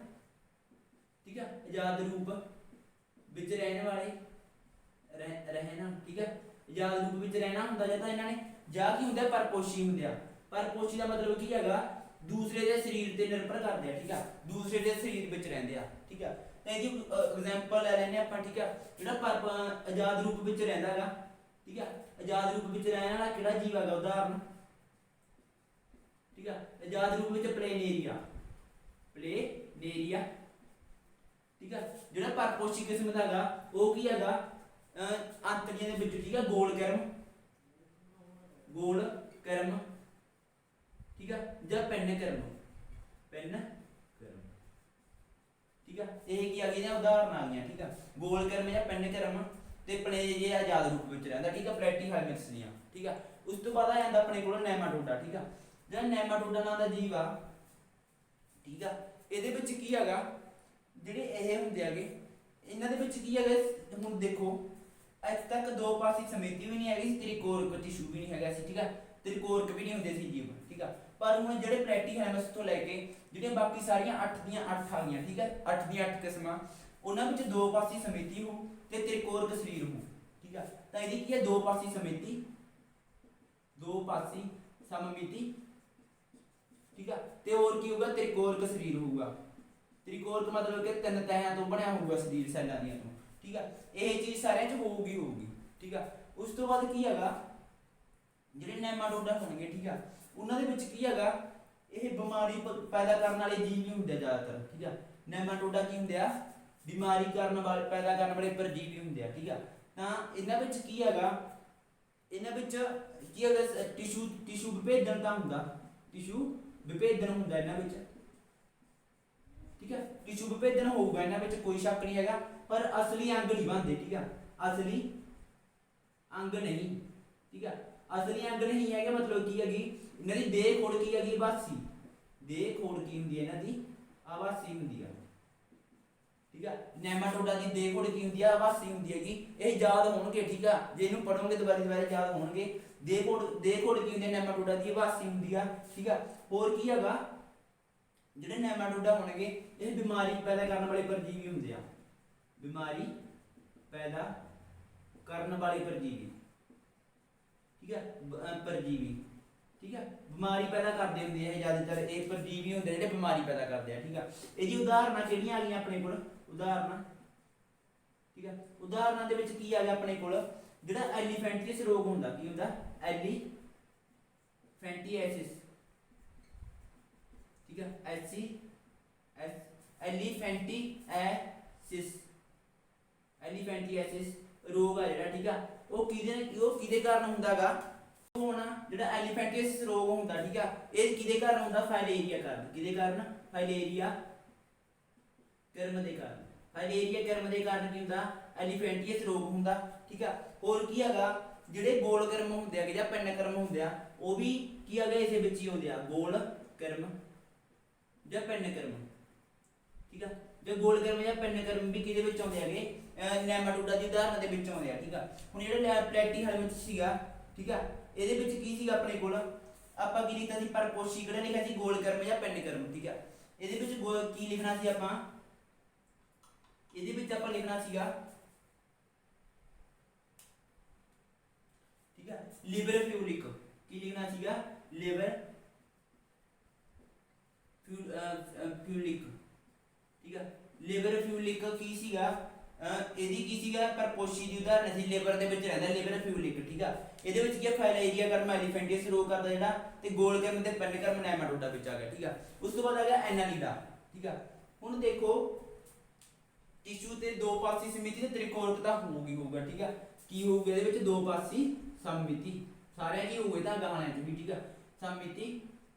ਠੀਕ ਆ। ਆਜ਼ਾਦ ਰੂਪ ਵਿੱਚ ਰਹਿਣ ਵਾਲੇ ਰਹਿਣਾ, ਠੀਕ ਆ। ਆਜ਼ਾਦ ਰੂਪ ਵਿੱਚ ਰਹਿਣਾ ਹੁੰਦਾ ਜਦਾਂ ਇਹਨਾਂ ਨੇ, ਜਾਂ ਕੀ ਹੁੰਦਾ, ਪਰਪੋਸ਼ੀ ਹੁੰਦੇ ਆ। ਪਰਪੋਸ਼ੀ ਦਾ ਮਤਲਬ ਕੀ ਹੈਗਾ, ਦੂਸਰੇ ਦੇ ਸਰੀਰ ਤੇ ਨਿਰਭਰ ਕਰਦੇ ਆ, ਠੀਕ ਆ। ਦੂਸਰੇ ਦੇ ਸਰੀਰ ਵਿੱਚ ਰਹਿੰਦੇ ਆ, ਠੀਕ ਆ। ਤਾਂ ਇਹਦੀ ਐਗਜ਼ਾਮਪਲ ਲੈ ਲੈਂਦੇ ਆਪਾਂ, ਠੀਕ ਆ। ਜਿਹੜਾ ਆਜ਼ਾਦ ਰੂਪ ਵਿੱਚ ਰਹਿੰਦਾ ਹੈਗਾ, ਠੀਕ ਆ। ਆਜ਼ਾਦ ਰੂਪ ਵਿੱਚ ਰਹਿਣ ਵਾਲਾ ਕਿਹੜਾ ਜੀਵ ਹੈਗਾ, ਉਦਾਹਰਨ, ਠੀਕ ਆ। ਆਜ਼ਾਦ ਰੂਪ ਵਿੱਚ ਪਲੇਨੇਰੀਆ, ਠੀਕ ਆ। ਜਿਹੜਾ ਪਰਪੋਸ਼ੀ ਕਿਸਮ ਦਾ ਹੈਗਾ ਉਹ ਕੀ ਹੈਗਾ, ਅੰਤੜੀਆਂ ਦੇ ਵਿੱਚ, ਠੀਕ ਆ, ਗੋਲ ਕਰਮ, ਠੀਕ ਆ, ਜਾਂ ਪੈਨ ਕਰਮ, ਠੀਕ ਆ। ਇਹ ਕੀ ਆ ਗਈਆਂ, ਉਦਾਹਰਨ ਆ ਗਈਆਂ, ਠੀਕ ਆ। ਗੋਲ ਕਰਮ ਜਾਂ ਪੈਨ ਕਰਮ ਤੇ ਪਲੇਨੇਰੀਆ ਆਜ਼ਾਦ ਰੂਪ ਵਿੱਚ ਰਹਿੰਦਾ, ਠੀਕ ਆ, ਪਲੈਟੀਹੈਲਮਿੰਥਸ ਦੀਆਂ, ਠੀਕ ਆ। ਉਸ ਤੋਂ ਬਾਅਦ ਆ ਜਾਂਦਾ ਆਪਣੇ ਕੋਲ ਨੈਮਾਟੋਡਾ, ਠੀਕ ਆ। ਜਿਹੜਾ ਨੈਮਾਟੋਡਾ ਨਾਂ ਦਾ ਜੀਵ ਆ, ਠੀਕ ਆ। ਇਹਦੇ ਵਿੱਚ ਕੀ ਹੈਗਾ, ਜਿਹੜੇ ਇਹ ਹੁੰਦੇ ਹੈਗੇ, ਇਹਨਾਂ ਦੇ ਵਿੱਚ ਕੀ ਹੈਗਾ, ਹੁਣ ਦੇਖੋ ਅੱਜ ਤੱਕ ਦੋ ਪਾਸੀ ਸਮਮਿਤੀ ਵੀ ਨਹੀਂ ਹੈਗੀ ਸੀ, ਤ੍ਰਿਕੋਰਕ ਟਿਸ਼ੂ ਵੀ ਨਹੀਂ ਹੈਗਾ ਸੀ, ਠੀਕ ਆ। ਤ੍ਰਿਕੋਰਕ ਵੀ ਨਹੀਂ ਹੁੰਦੇ ਸੀ ਜੀਵ, ਠੀਕ ਆ। ਪਰ ਹੁਣ ਜਿਹੜੇ ਪਲੈਟੀਹੈਲਮਿੰਥਸ ਤੋਂ ਲੈ ਕੇ ਜਿਹੜੀਆਂ ਬਾਕੀ ਸਾਰੀਆਂ 8 ਦੀਆਂ 8 ਆ ਗਈਆਂ, ਠੀਕ ਆ। 8 ਦੀਆਂ 8 ਕਿਸਮਾਂ ਉਹਨਾਂ ਵਿੱਚ ਦੋ ਪਾਸੀ ਸਮਿਤੀ ਹੋ ਤੇ ਤ੍ਰਿਕੋਣਕ ਸਰੀਰ ਹੋ। ਠੀਕ ਆ, ਤਾਂ ਇਹਦੀ ਕੀ ਹੈ ਦੋ ਪਾਸੀ ਸਮਿਤੀ, ਦੋ ਪਾਸੀ ਸਮਮਿਤੀ। ਠੀਕ ਆ, ਤੇ ਹੋਰ ਕੀ ਹੋਊਗਾ ਤ੍ਰਿਕੋਣਕ ਸਰੀਰ ਹੋਊਗਾ। ਤ੍ਰਿਕੋਣਕ ਮਤਲਬ ਕਿ ਤਿੰਨ ਤਹਿਆਂ ਤੋਂ ਬਣਿਆ ਹੋਊਗਾ ਸਰੀਰ ਸੈੱਲਾਂ ਦੀਆਂ ਤੋਂ। ਠੀਕ ਆ, ਇਹ ਚੀਜ਼ ਸਾਰਿਆਂ 'ਚ ਹੋਊਗੀ। ਠੀਕ ਆ, ਉਸ ਤੋਂ ਬਾਅਦ ਕੀ ਹੈਗਾ ਜਿਹੜੇ ਨੈਮਾਟੋਡਾ ਹੋਣਗੇ। ਠੀਕ ਆ, ਉਹਨਾਂ ਦੇ ਵਿੱਚ ਕੀ ਹੈਗਾ ਇਹ ਬਿਮਾਰੀ ਪੈਦਾ ਕਰਨ ਵਾਲੇ ਜੀਵ ਨਹੀਂ ਹੁੰਦੇ ਜ਼ਿਆਦਾਤਰ। ਠੀਕ ਆ, ਨੈਮਾਟੋਡਾ ਕੀ ਹੁੰਦੇ ਆ ਬਿਮਾਰੀ ਪੈਦਾ ਕਰਨ ਵਾਲੇ ਪਰਜੀਵੀ ਹੁੰਦੇ ਆ। ਠੀਕ ਆ, ਤਾਂ ਇਹਨਾਂ ਵਿੱਚ ਕੀ ਹੈਗਾ ਇਹਨਾਂ ਵਿੱਚ ਕੀ ਹੈਗਾ ਟਿਸ਼ੂ ਵਿਭੇਦਨ ਤਾਂ ਹੁੰਦਾ, ਟਿਸ਼ੂ ਵਿਭੇਦਨ ਹੁੰਦਾ ਇਹਨਾਂ ਵਿੱਚ। ਠੀਕ ਹੈ, ਟਿਸ਼ੂ ਵਿਭੇਦਨ ਹੋਊਗਾ ਇਹਨਾਂ ਵਿੱਚ, ਕੋਈ ਸ਼ੱਕ ਨਹੀਂ ਹੈਗਾ, ਪਰ ਅਸਲੀ ਅੰਗ ਨਹੀਂ ਬਣਦੇ। ਠੀਕ ਆ, ਅਸਲੀ ਅੰਗ ਨਹੀਂ। ਠੀਕ ਆ, ਅਸਲੀ ਅੰਗ ਨਹੀਂ ਹੈਗਾ ਮਤਲਬ ਕੀ ਹੈਗੀ ਇਹਨਾਂ ਦੀ ਦੇਹ ਖੋੜ ਕੀ ਹੈਗੀ ਆਵਾਸੀ, ਦੇਹ ਖੋੜ ਕੀ ਹੁੰਦੀ ਹੈ ਇਹਨਾਂ ਦੀ ਆਵਾਸੀ ਹੁੰਦੀ ਆ। ਠੀਕ ਆ, ਨੈਮਾਟੋਡਾ ਦੀ ਦੇਹ ਖੋੜ ਕੀ ਹੁੰਦੀ ਆ ਆਵਾਸੀ ਹੁੰਦੀ ਹੈਗੀ। ਇਹ ਯਾਦ ਹੋਣਗੇ। ਠੀਕ ਆ, ਜੇ ਇਹਨੂੰ ਪੜੋਗੇ ਦੁਬਾਰਾ ਯਾਦ ਹੋਣਗੇ। ਦੇਹ ਖੋੜ ਕੀ ਹੁੰਦੀ ਹੈ ਨੈਮਾਟੋਡਾ ਦੀ ਆਵਾਸੀ ਹੁੰਦੀ ਆ। ਠੀਕ ਆ, ਹੋਰ ਕੀ ਹੈਗਾ ਜਿਹੜੇ ਨੈਮਾਟੋਡਾ ਹੋਣਗੇ ਇਹ ਬਿਮਾਰੀ ਪੈਦਾ ਕਰਨ ਵਾਲੇ ਪਰਜੀਵੀ ਹੁੰਦੇ ਆ, ਬਿਮਾਰੀ ਪੈਦਾ ਕਰਨ ਵਾਲੇ ਪਰਜੀਵੀ। ਠੀਕ ਹੈ, ਪਰਜੀਵੀ। ਠੀਕ ਹੈ, ਬਿਮਾਰੀ ਪੈਦਾ ਕਰਦੇ ਹੁੰਦੇ ਆ ਜ਼ਿਆਦਾਤਰ ਇਹ ਪਰਜੀਵੀ ਹੁੰਦੇ ਜਿਹੜੇ ਬਿਮਾਰੀ ਪੈਦਾ ਕਰਦੇ ਆ। ਠੀਕ ਆ, ਇਹਦੀ ਉਦਾਹਰਨਾਂ ਕਿਹੜੀਆਂ ਆ ਗਈਆਂ ਆਪਣੇ ਕੋਲ ਉਦਾਹਰਨਾਂ। ਠੀਕ ਹੈ, ਉਦਾਹਰਨਾਂ ਦੇ ਵਿੱਚ ਕੀ ਆ ਗਿਆ ਆਪਣੇ ਕੋਲ ਜਿਹੜਾ ਐਲੀਫੈਂਟੀਅਸ ਰੋਗ ਹੁੰਦਾ। ਕੀ ਹੁੰਦਾ ਐਲੀਫੈਂਟੀਐਸਿਸ। ਠੀਕ ਹੈ, ਐਲੀਫੈਂਟੀਐਸਿਸ ਰੋਗ ਆ ਜਿਹੜਾ। ਠੀਕ ਆ, ਉਹ ਕਿਹਦੇ ਕਾਰਨ ਹੁੰਦਾਗਾ ਹੋਣਾ ਜਿਹੜਾ ਐਲੀਫੈਂਟੀਐਸਿਸ ਰੋਗ ਹੁੰਦਾ। ਠੀਕ ਆ, ਇਹ ਕਿਹਦੇ ਕਾਰਨ ਹੁੰਦਾ ਫਾਈਲੇਰੀਆ ਕਾਰਨ। ਕਿਹਦੇ ਕਾਰਨ ਫਾਈਲੇਰੀਆ ਕਰਮ ਦੇ ਕਾਰਨ। ਫਾਈਲੇਰੀਆ ਕਰਮ ਦੇ ਕਾਰਨ ਕੀ ਹੁੰਦਾ ਐਲੀਫੈਂਟੀਅਸ ਰੋਗ ਹੁੰਦਾ। ਠੀਕ ਆ, ਹੋਰ ਕੀ ਹੈਗਾ ਜਿਹੜੇ ਗੋਲ ਕਰਮ ਹੁੰਦੇ ਆ ਜਾਂ ਪਿੰਨ ਕਰਮ ਹੁੰਦੇ ਆ ਉਹ ਵੀ ਕੀ ਹੈਗਾ ਇਸੇ ਵਿੱਚ ਹੀ ਹੁੰਦੇ ਆ, ਗੋਲ ਕਰਮ ਜਾਂ ਪਿੰਨ ਕਰਮ। ਠੀਕ ਆ, ਜੇ ਗੋਲ ਕਰਮ ਜਾਂ ਪਿੰਨ ਕਰਮ ਵੀ ਕਿਹਦੇ ਵਿੱਚ ਆਉਂਦੇ ਹੈਗੇ ਨੈਮਾਟੋਡਾ ਦੀ ਉਦਾਹਰਨ ਦੇ ਵਿੱਚ ਆਉਂਦੇ ਆ। ਠੀਕ ਆ, ਹੁਣ ਜਿਹੜਾ ਪਲੈਟੀਹਲਮਿੰਥ ਸੀਗਾ। ਠੀਕ ਆ, ਇਹਦੇ ਵਿੱਚ ਕੀ ਸੀਗਾ ਆਪਣੇ ਕੋਲ ਆਪਾਂ ਕੀ ਲਿਖਿਆ ਸੀ ਪਰਪੋਸ਼ੀ ਕਿਹੜਾ ਲਿਖਿਆ ਸੀ ਗੋਲ ਕਰਮ ਜਾਂ ਪਿੰਨ ਕਰਮ। ਠੀਕ ਆ, ਇਹਦੇ ਵਿੱਚ ਕੀ ਲਿਖਣਾ ਸੀ ਆਪਾਂ ਇਹਦੇ ਵਿੱਚ ਆਪਾਂ ਲਿਖਣਾ ਸੀਗਾ ਠੀਕ ਆ ਲਿਵਰ ਫਿਊਲਿਕ। ਕੀ ਲਿਖਣਾ ਸੀਗਾ ਲਿਵਰ ਫਿਊਲਿਕ। ਠੀਕ ਆ, ਲਿਵਰ ਫਿਊਲਿਕ ਕੀ ਸੀਗਾ ਇਹਦੀ ਕੀ ਸੀਗਾ ਪਰਪੋਸ਼ੀ ਦੀ ਉਦਾਹਰਨ ਸੀ ਲਿਵਰ ਦੇ ਵਿੱਚ ਰਹਿੰਦਾ ਲਿਵਰ ਫਿਊਲਿਕ। ਠੀਕ ਆ, ਇਹਦੇ ਵਿੱਚ ਕੀ ਫਾਈਲੇਰੀਆ ਕਰਮ ਐਲੀਫੈਂਟੀਅਸ ਰੋਗ ਕਰਦਾ ਜਿਹੜਾ ਤੇ ਗੋਲ ਕਰਮ ਤੇ ਪਿੰਨ ਕਰਮ ਨੈਮਾਟੋਡਾ ਵਿੱਚ ਆ ਗਿਆ। ਠੀਕ ਆ, ਉਸ ਤੋਂ ਬਾਅਦ ਆ ਗਿਆ ਐਨਾਲੀਡਾ। ਠੀਕ ਆ, ਹੁਣ ਦੇਖੋ ਟਿਸ਼ੂ ਤੇ ਦੋ ਪਾਸੀ ਸਮਿਤੀ ਤੇ ਤ੍ਰਿਕੋਣਕਤਾ ਹੋਊਗਾ। ਠੀਕ ਆ, ਕੀ ਹੋਊਗਾ ਇਹਦੇ ਵਿੱਚ ਦੋ ਪਾਸੀ ਸਮਮਿਤੀ ਸਾਰਿਆਂ ਕੀ ਹੋਊਗਾ ਤਾਂ ਗਾਣਿਆਂ ਚ ਵੀ। ਠੀਕ ਆ, ਸਮਮਿਤੀ।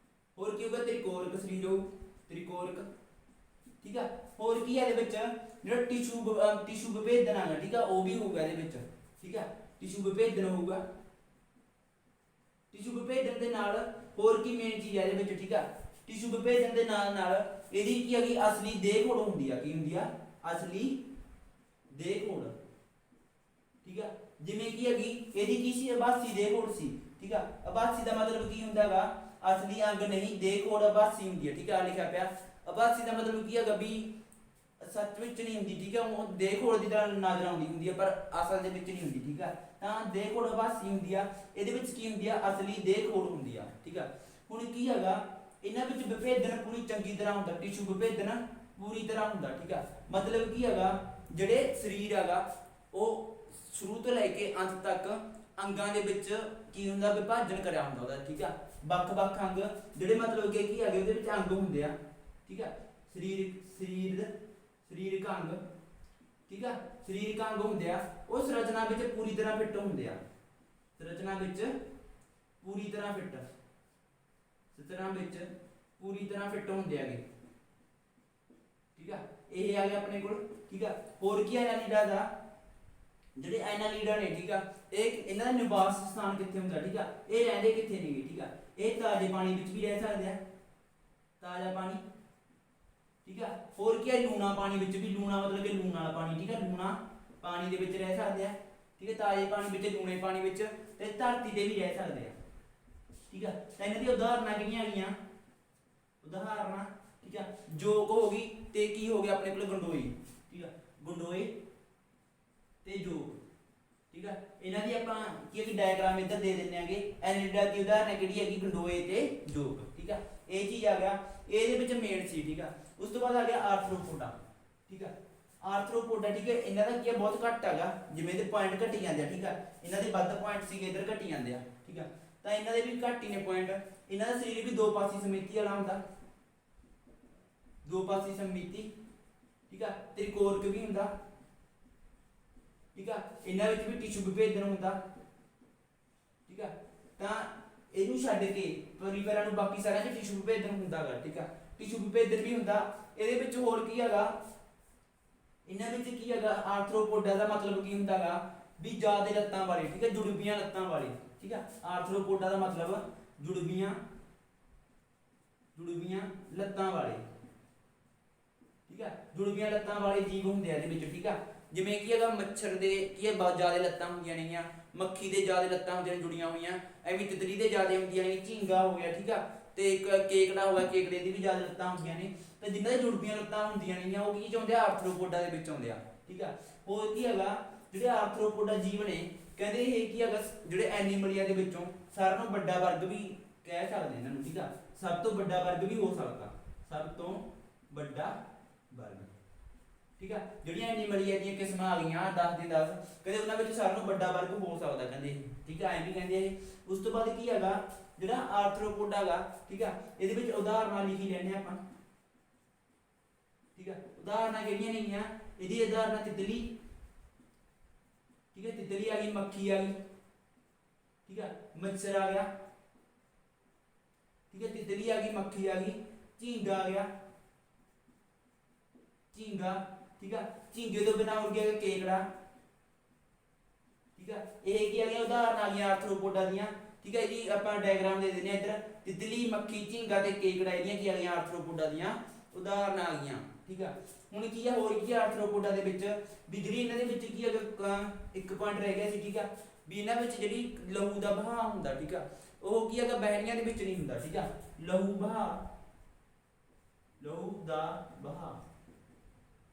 ਹੋਰ ਕੀ ਹੋਊਗਾ ਤ੍ਰਿਕੋਣਕ ਸਰੀਰ ਹੋਊ ਤ੍ਰਿਕੋਣਕ। ਠੀਕ ਆ, ਹੋਰ ਕੀ ਹੈ ਇਹਦੇ ਵਿੱਚ ਜਿਹੜਾ ਟਿਸ਼ੂ ਵਿਭੇਦਨ ਆਗਾ। ਠੀਕ ਆ, ਉਹ ਵੀ ਹੋਊਗਾ ਇਹਦੇ ਵਿੱਚ। ਠੀਕ ਆ, ਟਿਸ਼ੂ ਵਿਭੇਦਨ ਹੋਊਗਾ। ਟਿਸ਼ੂ ਵਿਭੇਦਨ ਦੇ ਨਾਲ ਹੋਰ ਕੀ ਮੇਨ ਚੀਜ਼ ਹੈ ਇਹਦੇ ਵਿੱਚ। ਠੀਕ ਆ, ਟਿਸ਼ੂ ਵਿਭੇਦਨ ਦੇ ਨਾਲ ਇਹਦੀ ਕੀ ਹੈਗੀ ਅਸਲੀ ਦੇਹ ਖੋੜ ਹੁੰਦੀ ਆ। ਕੀ ਹੁੰਦੀ ਆ ਅਸਲੀ ਦੇਹ ਖੋੜ। ਠੀਕ ਆ, ਜਿਵੇਂ ਕੀ ਹੈਗੀ ਇਹਦੀ ਕੀ ਸੀ ਆਭਾਸੀ ਦੇਹ ਖੋੜ ਸੀ। ਠੀਕ ਆ, ਆਭਾਸੀ ਦਾ ਮਤਲਬ ਕੀ ਹੁੰਦਾ ਹੈਗਾ ਅਸਲੀ ਅੰਗ ਨਹੀਂ, ਦੇਹ ਖੋੜ ਆਭਾਸੀ ਹੁੰਦੀ ਹੈ। ਠੀਕ ਆ, ਲਿਖਿਆ ਪਿਆ ਆਭਾਸੀ ਦਾ ਮਤਲਬ ਕੀ ਹੈਗਾ ਵੀ ਸੱਚ ਵਿੱਚ ਨਹੀਂ ਹੁੰਦੀ। ਠੀਕ ਆ, ਉਹ ਦੇਹ ਖੋੜ ਦੀ ਤਰ੍ਹਾਂ ਨਜ਼ਰ ਆਉਂਦੀ ਹੁੰਦੀ ਹੈ ਪਰ ਅਸਲ ਦੇ ਵਿੱਚ ਨਹੀਂ ਹੁੰਦੀ। ਠੀਕ ਆ, ਤਾਂ ਦੇਹ ਖੋੜ ਆਭਾਸੀ ਹੁੰਦੀ ਆ, ਇਹਦੇ ਵਿੱਚ ਕੀ ਹੁੰਦੀ ਆ ਅਸਲੀ ਦੇਹ ਖੋੜ ਹੁੰਦੀ ਆ। ਠੀਕ ਆ, ਹੁਣ ਕੀ ਹੈਗਾ ਇਹਨਾਂ ਵਿੱਚ ਵਿਭੇਦਨ ਪੂਰੀ ਚੰਗੀ ਤਰ੍ਹਾਂ ਹੁੰਦਾ, ਟਿਸ਼ੂ ਵਿਭੇਦਨ ਪੂਰੀ ਤਰ੍ਹਾਂ ਹੁੰਦਾ। ਠੀਕ ਆ, ਮਤਲਬ ਕੀ ਹੈਗਾ ਜਿਹੜੇ ਸਰੀਰ ਹੈਗਾ ਉਹ ਸ਼ੁਰੂ ਤੋਂ ਲੈ ਕੇ ਅੰਤ ਤੱਕ ਅੰਗਾਂ ਦੇ ਵਿੱਚ ਕੀ ਹੁੰਦਾ ਵਿਭਾਜਨ ਕਰਿਆ ਹੁੰਦਾ ਉਹਦਾ। ਠੀਕ ਆ, ਵੱਖ-ਵੱਖ ਅੰਗ ਜਿਹੜੇ ਮਤਲਬ ਕਿ ਕੀ ਹੈਗੇ ਉਹਦੇ ਵਿੱਚ ਅੰਗ ਹੁੰਦੇ ਆ। ਠੀਕ ਆ, ਸਰੀਰਕ ਅੰਗ। ਠੀਕ ਆ, ਸਰੀਰਕ ਅੰਗ ਹੁੰਦੇ ਆ ਉਹ ਸੰਰਚਨਾ ਵਿੱਚ ਪੂਰੀ ਤਰ੍ਹਾਂ ਫਿੱਟ ਹੁੰਦੇ ਆ। ਸੰਰਚਨਾ ਵਿੱਚ ਪੂਰੀ ਤਰ੍ਹਾਂ ਫਿੱਟ ਹੁੰਦੇ ਆਗੇ। ਠੀਕ ਆ, ਇਹ ਆ ਗਿਆ ਆਪਣੇ ਕੋਲ। ਠੀਕ ਆ, ਹੋਰ ਕੀ ਐਨਾਲੀਡਾ ਦਾ ਜਿਹੜੇ ਐਨਾਲੀਡਾ ਨੇ। ਠੀਕ ਆ, ਇਹ ਇਹਨਾਂ ਦਾ ਨਿਵਾਸ ਸਥਾਨ ਕਿੱਥੇ ਹੁੰਦਾ। ਠੀਕ ਆ, ਇਹ ਰਹਿੰਦੇ ਕਿੱਥੇ ਨੇਗੇ। ਠੀਕ ਆ, ਇਹ ਤਾਜ਼ੇ ਪਾਣੀ ਵਿੱਚ ਵੀ ਰਹਿ ਸਕਦੇ ਆ, ਤਾਜ਼ਾ ਪਾਣੀ। ਠੀਕ ਆ, ਹੋਰ ਕੀ ਹੈ ਲੂਣਾ ਪਾਣੀ ਵਿੱਚ ਵੀ, ਲੂਣਾ ਮਤਲਬ ਕਿ ਲੂਣ ਵਾਲਾ ਪਾਣੀ। ਠੀਕ ਆ, ਲੂਣਾ ਪਾਣੀ ਦੇ ਵਿੱਚ ਰਹਿ ਸਕਦੇ ਆ। ਠੀਕ ਹੈ, ਤਾਜ਼ੇ ਪਾਣੀ ਵਿੱਚ, ਲੂਣੇ ਪਾਣੀ ਵਿੱਚ ਤੇ ਧਰਤੀ ਤੇ ਵੀ ਰਹਿ ਸਕਦੇ ਆ। ਠੀਕ ਆ, ਤਾਂ ਇਹਨਾਂ ਦੀ ਉਦਾਹਰਨਾਂ ਕਿਹੜੀਆਂ ਹੈਗੀਆਂ ਉਦਾਹਰਨਾਂ। ਠੀਕ ਆ, ਜੋਗ ਹੋ ਗਈ ਤੇ ਕੀ ਹੋ ਗਿਆ ਆਪਣੇ ਕੋਲ ਗੰਡੋਈ। ਠੀਕ ਆ, ਗੰਡੋਏ ਤੇ ਜੋਗ। ਠੀਕ ਆ, ਇਹਨਾਂ ਦੀ ਆਪਾਂ ਕੀ ਹੈ ਕਿ ਡਾਇਗਰਾਮ ਇੱਧਰ ਦੇ ਦਿੰਦੇ ਆਂਗੇ। ਐਨਿਡਾ ਦੀ ਉਦਾਹਰਨ ਕਿਹੜੀ ਹੈਗੀ, ਗੰਡੋਏ ਤੇ ਜੋਗ। ਠੀਕ ਆ, ਇਹ ਚੀਜ਼ ਆ ਗਿਆ, ਇਹਦੇ ਵਿੱਚ ਮੇਨ ਸੀ। ਠੀਕ ਆ, ਉਸ ਤੋਂ ਬਾਅਦ ਆ ਗਿਆ ਆਰਥਰੋਪੋਡਾ। ਠੀਕ ਆ, ਆਰਥਰੋਪੋਡਾ ਠੀਕ ਹੈ, ਇਹਨਾਂ ਦਾ ਕੀ ਹੈ ਬਹੁਤ ਘੱਟ ਹੈਗਾ, ਜਿਵੇਂ ਇਹਦੇ ਪੁਆਇੰਟ ਘਟੀ ਜਾਂਦੇ ਆ। ਠੀਕ ਆ, ਇਹਨਾਂ ਦੇ ਵੱਧ ਪੁਆਇੰਟ ਸੀਗੇ, ਇੱਧਰ ਘਟੀ ਜਾਂਦੇ ਆ। ਠੀਕ ਆ, ਤਾਂ ਇਹਨਾਂ ਦੇ ਵੀ ਘੱਟ ਹੀ ਨੇ ਪੁਆਇੰਟ। ਇਹਨਾਂ ਦਾ ਸਰੀਰ ਵੀ ਦੋ ਪਾਸੀ ਸਮਿਤੀ ਵਾਲਾ ਹੁੰਦਾ, ਦੋ ਪਾਸੀ ਸਮਿਤੀ। ਠੀਕ ਆ, ਤ੍ਰਿਕੋਰਕ ਵੀ ਹੁੰਦਾ। ਠੀਕ ਆ, ਇਹਨਾਂ ਵਿੱਚ ਵੀ ਟਿਸ਼ੂ ਵਿਭੇਦਨ ਹੁੰਦਾ। ਠੀਕ ਆ, ਤਾਂ ਇਹਨੂੰ ਛੱਡ ਕੇ ਪਰਿਵਾਰਾਂ ਨੂੰ ਬਾਕੀ ਸਾਰਿਆਂ 'ਚ ਟਿਸ਼ੂ ਵਿਭੇਦਨ ਹੁੰਦਾ ਗਾ। ਠੀਕ ਆ, ਟਿਸ਼ੂ ਵਿਭੇਦਨ ਵੀ ਹੁੰਦਾ। ਇਹਦੇ ਵਿੱਚ ਹੋਰ ਕੀ ਹੈਗਾ, ਇਹਨਾਂ ਵਿੱਚ ਕੀ ਹੈਗਾ, ਆਰਥਰੋਪੋਡਾ ਦਾ ਮਤਲਬ ਕੀ ਹੁੰਦਾ ਗਾ ਵੀ ਜ਼ਿਆਦਾ ਲੱਤਾਂ ਵਾਲੇ। ਠੀਕ ਹੈ, ਜੁੜਵੀਆਂ ਲੱਤਾਂ ਵਾਲੇ। ਠੀਕ ਆ, ਆਰਥਰੋਪੋਡਾ ਦਾ ਮਤਲਬ ਜੁੜਵੀਆਂ ਲੱਤਾਂ ਵਾਲੇ। ਠੀਕ ਆ, ਜੁੜਵੀਆਂ ਲੱਤਾਂ ਵਾਲੇ ਜੀਵ ਹੁੰਦੇ ਆ ਇਹਦੇ ਵਿੱਚ। ਠੀਕ ਆ, ਜਿਵੇਂ ਕੀ ਹੈਗਾ ਮੱਛਰ ਦੇ ਕੀ ਹੈ ਬਹੁਤ ਜ਼ਿਆਦਾ ਲੱਤਾਂ ਹੁੰਦੀਆਂ ਨੇਗੀਆਂ, ਮੱਖੀ ਦੇ ਜ਼ਿਆਦਾ ਲੱਤਾਂ ਹੁੰਦੀਆਂ ਨੇ ਜੁੜੀਆਂ ਹੋਈਆਂ, ਐਵੇਂ ਤਿਤਲੀ ਦੇ ਜ਼ਿਆਦਾ ਹੁੰਦੀਆਂ ਨੇ, ਝੀਂਗਾ ਹੋ ਗਿਆ। ਠੀਕ ਆ, ਤੇ ਇੱਕ ਕੇਕੜਾ ਹੋ ਗਿਆ, ਕੇਕੜੇ ਦੀ ਵੀ ਜ਼ਿਆਦਾ ਲੱਤਾਂ ਹੁੰਦੀਆਂ ਨੇ। ਤੇ ਜਿਨ੍ਹਾਂ ਦੀ ਜੁੜਵੀਆਂ ਲੱਤਾਂ ਹੁੰਦੀਆਂ ਨੇਗੀਆਂ ਉਹ ਕੀ ਚਾਹੁੰਦੇ ਆ, ਆਰਥਰੋਪੋਡਾ ਦੇ ਵਿੱਚ ਆਉਂਦੇ ਆ। ਠੀਕ ਆ, ਹੋਰ ਕੀ ਹੈਗਾ, ਜਿਹੜੇ ਆਰਥਰੋਪੋਡਾ ਜੀਵ ਨੇ ਕਹਿੰਦੇ ਇਹ ਕੀ ਹੈਗਾ ਜਿਹੜੇ ਐਨੀਮਲੀਆਂ ਦੇ ਵਿੱਚੋਂ ਸਾਰਿਆਂ ਨਾਲੋਂ ਵੱਡਾ ਵਰਗ ਵੀ ਕਹਿ ਸਕਦੇ ਇਹਨਾਂ ਨੂੰ। ਠੀਕ ਆ, ਸਭ ਤੋਂ ਵੱਡਾ ਵਰਗ ਵੀ ਹੋ ਸਕਦਾ, ਸਭ ਤੋਂ ਵੱਡਾ ਵਰਗ। ਠੀਕ ਆ, ਜਿਹੜੀਆਂ ਐਨੀਮਲੀਆਂ ਦੀਆਂ ਕਿਸਮਾਂ ਆ ਗਈਆਂ 10 ਦੀ 10, ਕਹਿੰਦੇ ਉਹਨਾਂ ਵਿੱਚ ਸਾਰਿਆਂ ਨਾਲੋਂ ਵੱਡਾ ਵਰਗ ਹੋ ਸਕਦਾ ਕਹਿੰਦੇ। ਠੀਕ ਆ, ਐਂ ਵੀ ਕਹਿੰਦੇ ਇਹ। ਉਸ ਤੋਂ ਬਾਅਦ ਕੀ ਹੈਗਾ ਜਿਹੜਾ ਆਰਥਰੋਪੋਡਾ ਗਾ। ਠੀਕ ਆ, ਇਹਦੇ ਵਿੱਚ ਉਦਾਹਰਨਾਂ ਲਿਖੀ ਲੈਣੇ ਆਪਾਂ। ਠੀਕ ਆ, ਉਦਾਹਰਨਾਂ ਕਿਹੜੀਆਂ ਨੇਗੀਆਂ, ਇਹਦੀ ਉਦਾਹਰਨਾਂ ਤਿਤਲੀ। ਠੀਕ ਹੈ, ਤਿਤਲੀ ਆ ਗਈ, ਮੱਖੀ ਆ ਗਈ। ਠੀਕ ਆ, ਮੱਛਰ ਆ ਗਿਆ। ਠੀਕ ਹੈ, ਤਿਤਲੀ ਆ ਗਈ, ਮੱਖੀ ਆ ਗਈ, ਝੀਂਗਾ ਆ ਗਿਆ, ਝੀਂਗਾ। ਠੀਕ ਆ, ਝੀਂਗੇ ਤੋਂ ਬਿਨਾਂ ਹੋ ਗਿਆ ਕੇਕੜਾ। ਠੀਕ ਆ, ਇਹ ਕੀ ਆ ਗਿਆ ਉਦਾਹਰਨ ਆ ਗਈਆਂ ਆਰਥਰੋਪੋਡਾ ਦੀਆਂ। ਠੀਕ ਹੈ ਜੀ, ਆਪਾਂ ਡਾਇਗਰਾਮ ਦੇ ਦਿੰਦੇ ਆ ਇੱਧਰ। ਤਿਤਲੀ, ਮੱਖੀ, ਝੀਂਗਾ ਤੇ ਕੇਕੜਾ ਇਹਦੀਆਂ ਕੀ ਆ ਗਈਆਂ ਆਰਥਰੋਪੋਡਾ ਦੀਆਂ ਉਦਾਹਰਨ ਆ ਗਈਆਂ। ਠੀਕ ਆ, ਹੁਣ ਕੀ ਆ ਹੋਰ ਕੀ ਆਰਥਰੋਪੋਡਾ ਦੇ ਵਿੱਚ ਵੀ ਜਿਹੜੀ ਇਹਨਾਂ ਦੇ ਵਿੱਚ ਕੀ ਹੈਗਾ ਇੱਕ ਪੁਆਇੰਟ ਰਹਿ ਗਿਆ ਸੀ। ਠੀਕ ਆ, ਵੀ ਇਹਨਾਂ ਵਿੱਚ ਜਿਹੜੀ ਲਹੂ ਦਾ ਵਹਾਅ ਹੁੰਦਾ। ਠੀਕ ਆ, ਉਹ ਕੀ ਹੈਗਾ ਬਹਿਣੀਆਂ ਦੇ ਵਿੱਚ ਨਹੀਂ ਹੁੰਦਾ। ਠੀਕ ਆ, ਲਹੂ ਦਾ ਵਹਾਅ।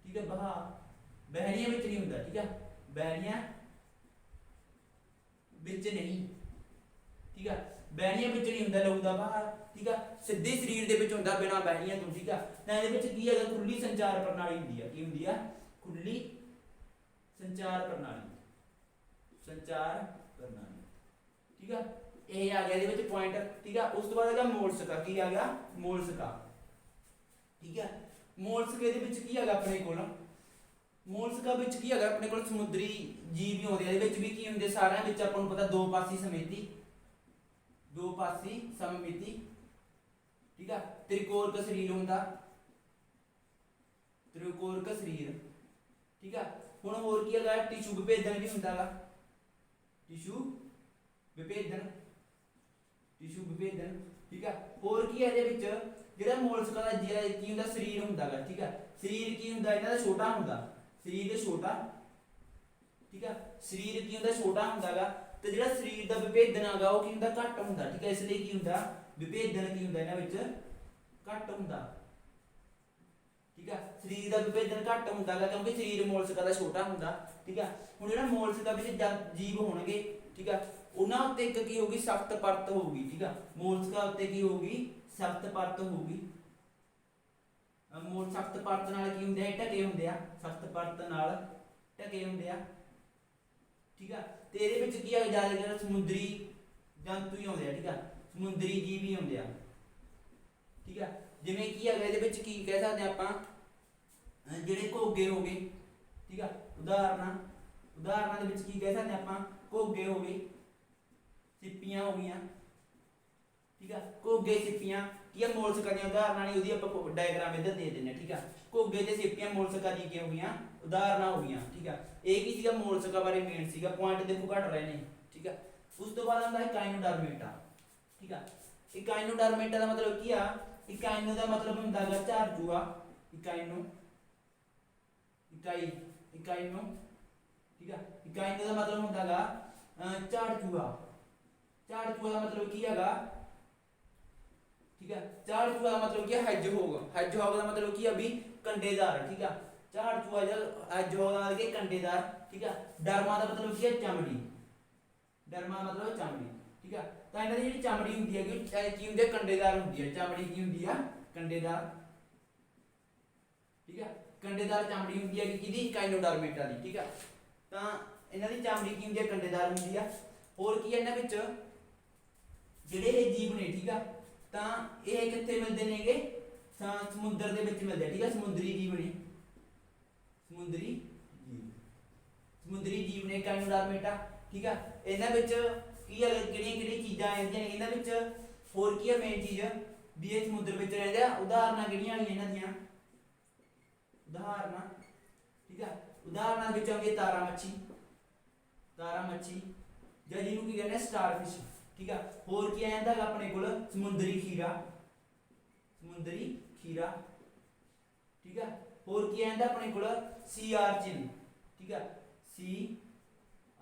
ਠੀਕ ਹੈ, ਵਹਾਅ ਬਹਿਣੀਆਂ ਵਿੱਚ ਨਹੀਂ ਹੁੰਦਾ। ਠੀਕ ਆ, ਬਹਿਣੀਆਂ ਵਿੱਚ ਨਹੀਂ। ਠੀਕ ਆ, ਬਹਿਣੀਆਂ ਵਿੱਚ ਨਹੀਂ ਹੁੰਦਾ ਲਹੂ ਦਾ ਵਹਾਅ। ਠੀਕ ਆ, ਸਿੱਧੇ ਸਰੀਰ ਦੇ ਵਿੱਚ ਹੁੰਦਾ ਬਿਨਾਂ ਬਹਿਣੀਆਂ ਤੋਂ। ਠੀਕ ਆ, ਤਾਂ ਇਹਦੇ ਵਿੱਚ ਕੀ ਹੈਗਾ ਖੁੱਲੀ ਸੰਚਾਰ ਪ੍ਰਣਾਲੀ ਹੁੰਦੀ ਆ। ਕੀ ਹੁੰਦੀ ਆ, ਖੁੱਲੀ ਸੰਚਾਰ ਪ੍ਰਣਾਲੀ। ਠੀਕ ਆ, ਇਹ ਆ ਗਿਆ ਇਹਦੇ ਵਿੱਚ ਪੁਆਇੰਟ। ਠੀਕ ਆ, ਉਸ ਤੋਂ ਬਾਅਦ ਹੈਗਾ ਮੋਲਸਕਾ। ਕੀ ਆ ਗਿਆ, ਮੋਲਸਕਾ। ਠੀਕ ਆ, ਮੋਲਸਕੇ ਦੇ ਵਿੱਚ ਕੀ ਹੈਗਾ ਆਪਣੇ ਕੋਲ, ਮੋਲਸਕਾ ਵਿੱਚ ਕੀ ਹੈਗਾ ਆਪਣੇ ਕੋਲ ਸਮੁੰਦਰੀ ਜੀਵ ਵੀ ਆਉਂਦੇ ਆ। ਇਹਦੇ ਵਿੱਚ ਵੀ ਕੀ ਹੁੰਦੇ ਸਾਰਿਆਂ ਵਿੱਚ ਆਪਾਂ ਨੂੰ ਪਤਾ ਦੋ ਪਾਸੀ ਸਮਿਤੀ। ਠੀਕ ਆ, ਤ੍ਰਿਕੋਰਕ ਸਰੀਰ ਹੁੰਦਾ, ਤ੍ਰਿਕੋਰਕ ਸਰੀਰ। ਠੀਕ ਆ, ਹੁਣ ਹੋਰ ਕੀ ਹੈਗਾ ਟਿਸ਼ੂ ਵਿਭੇਦਨ ਵੀ ਹੁੰਦਾ ਗਾ, ਟਿਸ਼ੂ ਵਿਭੇਦਨ। ਠੀਕ ਆ, ਹੋਰ ਕੀ ਹੈ ਇਹਦੇ ਵਿੱਚ ਜਿਹੜਾ ਮੋਲਸਕਾ ਦਾ ਕੀ ਹੁੰਦਾ ਸਰੀਰ ਹੁੰਦਾ ਗਾ। ਠੀਕ ਆ, ਸਰੀਰ ਕੀ ਹੁੰਦਾ ਇਹਨਾਂ ਦਾ ਛੋਟਾ ਹੁੰਦਾ, ਸਰੀਰ ਛੋਟਾ। ਠੀਕ ਆ, ਸਰੀਰ ਕੀ ਹੁੰਦਾ ਛੋਟਾ ਹੁੰਦਾ ਗਾ, ਤੇ ਜਿਹੜਾ ਸਰੀਰ ਦਾ ਵਿਭੇਦਨ ਹੈਗਾ ਉਹ ਕੀ ਹੁੰਦਾ ਘੱਟ ਹੁੰਦਾ। ਠੀਕ ਆ, ਇਸ ਲਈ ਕੀ ਹੁੰਦਾ ਵਿਭੇਦਨ ਕੀ ਹੁੰਦਾ ਇਹਨਾਂ ਵਿੱਚ ਘੱਟ ਹੁੰਦਾ। ਠੀਕ ਆ, ਸਰੀਰ ਦਾ ਵਿਭੇਦਨ ਘੱਟ ਹੁੰਦਾ ਗਾ ਕਿਉਂਕਿ ਸਰੀਰ ਮੋਲਸਕਾ ਦਾ ਛੋਟਾ ਹੁੰਦਾ। ਠੀਕ ਆ, ਹੁਣ ਜਿਹੜਾ ਮੋਲਸਕਾ ਵਿੱਚ ਜੀਵ ਹੋਣਗੇ। ਠੀਕ ਆ, ਉਹਨਾਂ ਉੱਤੇ ਇੱਕ ਕੀ ਹੋਊਗੀ ਸਖਤ ਪਰਤ ਹੋਊਗੀ। ਠੀਕ ਆ, ਮੋਲਸਕਾ ਉੱਤੇ ਕੀ ਹੋਊਗੀ ਸਖਤ ਪਰਤ ਹੋਊਗੀ। ਸਖਤ ਪਰਤ ਨਾਲ ਕੀ ਹੁੰਦੇ ਆ ਢਕੇ ਹੁੰਦੇ ਆ, ਸਖਤ ਪਰਤ ਨਾਲ ਢਕੇ ਹੁੰਦੇ ਆ। ਠੀਕ ਆ, ਤੇ ਇਹਦੇ ਵਿੱਚ ਕੀ ਆ ਜ਼ਿਆਦਾ ਜਿਹੜਾ ਸਮੁੰਦਰੀ ਜੰਤੂ ਹੀ ਆਉਂਦੇ ਆ। ਠੀਕ ਆ, ਸਮੁੰਦਰੀ ਜੀਵ ਹੀ ਆਉਂਦੇ ਆ। ਠੀਕ ਆ, ਜਿਵੇਂ ਕੀ ਹੈਗਾ ਇਹਦੇ ਵਿੱਚ ਕੀ ਕਹਿ ਸਕਦੇ ਆਪਾਂ ਜਿਹੜੇ ਘੋਗੇ ਹੋ ਗਏ। ਠੀਕ ਆ, ਉਦਾਹਰਨਾਂ ਦੇ ਵਿੱਚ ਕੀ ਕਹਿ ਸਕਦੇ ਆਪਾਂ ਘੋਗੇ ਹੋ ਗਏ, ਸਿੱਪੀਆਂ ਹੋ ਗਈਆਂ। ਠੀਕ ਆ, ਘੋਗੇ ਸਿੱਪੀਆਂ ਕੀ ਆ ਮੋਲਸਕਾ ਦੀਆਂ ਉਦਾਹਰਨਾਂ ਨੇ, ਉਹਦੀ ਆਪਾਂ ਡਾਇਗਰਾਮ ਇੱਧਰ ਦੇ ਦਿੰਦੇ ਆ। ਠੀਕ ਆ, ਘੋਗੇ ਤੇ ਸਿੱਪੀਆਂ ਮੋਲਸਕਾ ਦੀ ਕੀ ਹੋ ਗਈਆਂ ਉਦਾਹਰਨਾਂ ਹੋ ਗਈਆਂ। ਠੀਕ ਆ, ਇਹ ਕੀ ਸੀਗਾ ਮੋਲਸਕਾ ਬਾਰੇ ਮੇਨ ਸੀਗਾ, ਪੁਆਇੰਟ ਦੇਖੋ ਘਟ ਰਹੇ ਨੇ। ਠੀਕ ਆ, ਉਸ ਤੋਂ ਬਾਅਦ ਆਉਂਦਾ ਹੈ ਕਾਇਨੋਡਰਮੇਟਾ। ਠੀਕ ਆ, ਇਹ ਕਾਇਨੋਡਰਮੇਟਾ ਦਾ ਮਤਲਬ ਕੀ ਆ, ਇਕਾਈਨੋ ਦਾ ਮਤਲਬ ਹੁੰਦਾ ਹੈਗਾ ਝਾੜੂਆ। ਇਕਾਈਨੋ। ਠੀਕ ਆ, ਇਕਾਈਨੋ ਦਾ ਮਤਲਬ ਹੁੰਦਾ ਹੈਗਾ ਝਾੜੂਆ। ਝਾੜੂਆ ਦਾ ਮਤਲਬ ਕੀ ਹੈਗਾ। ਠੀਕ ਆ, ਝਾੜੂਆ ਦਾ ਮਤਲਬ ਕੀ ਹੈ ਹੈਜਹੋਗ। ਹੈਜਹੋਗ ਦਾ ਮਤਲਬ ਕੀ ਆ ਵੀ ਕੰਡੇਦਾਰ। ਠੀਕ ਆ, ਝਾੜ ਚੂਆ ਜਾਂ ਜੋਗਾ ਕੇ ਕੰਡੇਦਾਰ, ਠੀਕ ਆ। ਡਰਮਾ ਦਾ ਮਤਲਬ ਕੀ ਹੈ ਚਮੜੀ, ਡਰਮਾ ਮਤਲਬ ਚਮੜੀ, ਠੀਕ ਆ। ਤਾਂ ਇਹਨਾਂ ਦੀ ਜਿਹੜੀ ਚਮੜੀ ਹੁੰਦੀ ਹੈਗੀ ਕੀ ਹੁੰਦੀ ਹੈ ਕੰਡੇਦਾਰ ਹੁੰਦੀ ਹੈ, ਚਮੜੀ ਕੀ ਹੁੰਦੀ ਆ ਕੰਡੇਦਾਰ, ਠੀਕ ਆ। ਕੰਡੇਦਾਰ ਚਮੜੀ ਹੁੰਦੀ ਹੈ ਕਿਹਦੀ ਕਾਈਨੋਡਰਮੇਟਾ ਦੀ, ਠੀਕ ਆ। ਤਾਂ ਇਹਨਾਂ ਦੀ ਚਮੜੀ ਕੀ ਹੁੰਦੀ ਹੈ ਕੰਡੇਦਾਰ ਹੁੰਦੀ ਆ। ਹੋਰ ਕੀ ਹੈ ਇਹਨਾਂ ਵਿੱਚ ਜਿਹੜੇ ਇਹ ਜੀਵ ਨੇ, ਠੀਕ ਆ। ਤਾਂ ਇਹ ਕਿੱਥੇ ਮਿਲਦੇ ਨੇਗੇ ਸਮੁੰਦਰ ਦੇ ਵਿੱਚ ਮਿਲਦੇ, ਠੀਕ ਆ। ਸਮੁੰਦਰੀ ਜੀਵ ਨੇ, ਸਮੁੰਦਰੀ ਜੀਵ, ਸਮੁੰਦਰੀ ਜੀਵ ਨੇ ਕਾਈਨੋਡਰਮੇਟਾ, ਠੀਕ ਆ। ਇਹਨਾਂ ਵਿੱਚ ਕੀ ਹੈ ਕਿਹੜੀਆਂ ਚੀਜ਼ਾਂ ਆ ਜਾਂਦੀਆਂ ਨੇ ਇਹਨਾਂ ਵਿੱਚ। ਹੋਰ ਕੀ ਹੈ ਮੇਨ ਚੀਜ਼ ਵੀ ਇਹ ਸਮੁੰਦਰ ਵਿੱਚ ਰਹਿੰਦੇ ਆ। ਉਦਾਹਰਨਾਂ ਕਿਹੜੀਆਂ ਆਣੀਆਂ ਇਹਨਾਂ ਦੀਆਂ, ਉਦਾਹਰਨਾਂ, ਠੀਕ ਆ। ਉਦਾਹਰਨਾਂ ਵਿੱਚ ਆਉਂਦੀ ਤਾਰਾ ਮੱਛੀ, ਤਾਰਾ ਮੱਛੀ ਜਾਂ ਜਿਹਨੂੰ ਕੀ ਕਹਿੰਦੇ ਸਟਾਰਫਿਸ਼, ਠੀਕ ਆ। ਹੋਰ ਕੀ ਆ ਜਾਂਦਾ ਆਪਣੇ ਕੋਲ ਸਮੁੰਦਰੀ ਖੀਰਾ, ਸਮੁੰਦਰੀ ਖੀਰਾ, ਠੀਕ ਆ। ਹੋਰ ਕੀ ਆ ਜਾਂਦਾ ਆਪਣੇ ਕੋਲ ਸੀ ਆਰਚਿਨ, ਠੀਕ ਆ। ਸੀ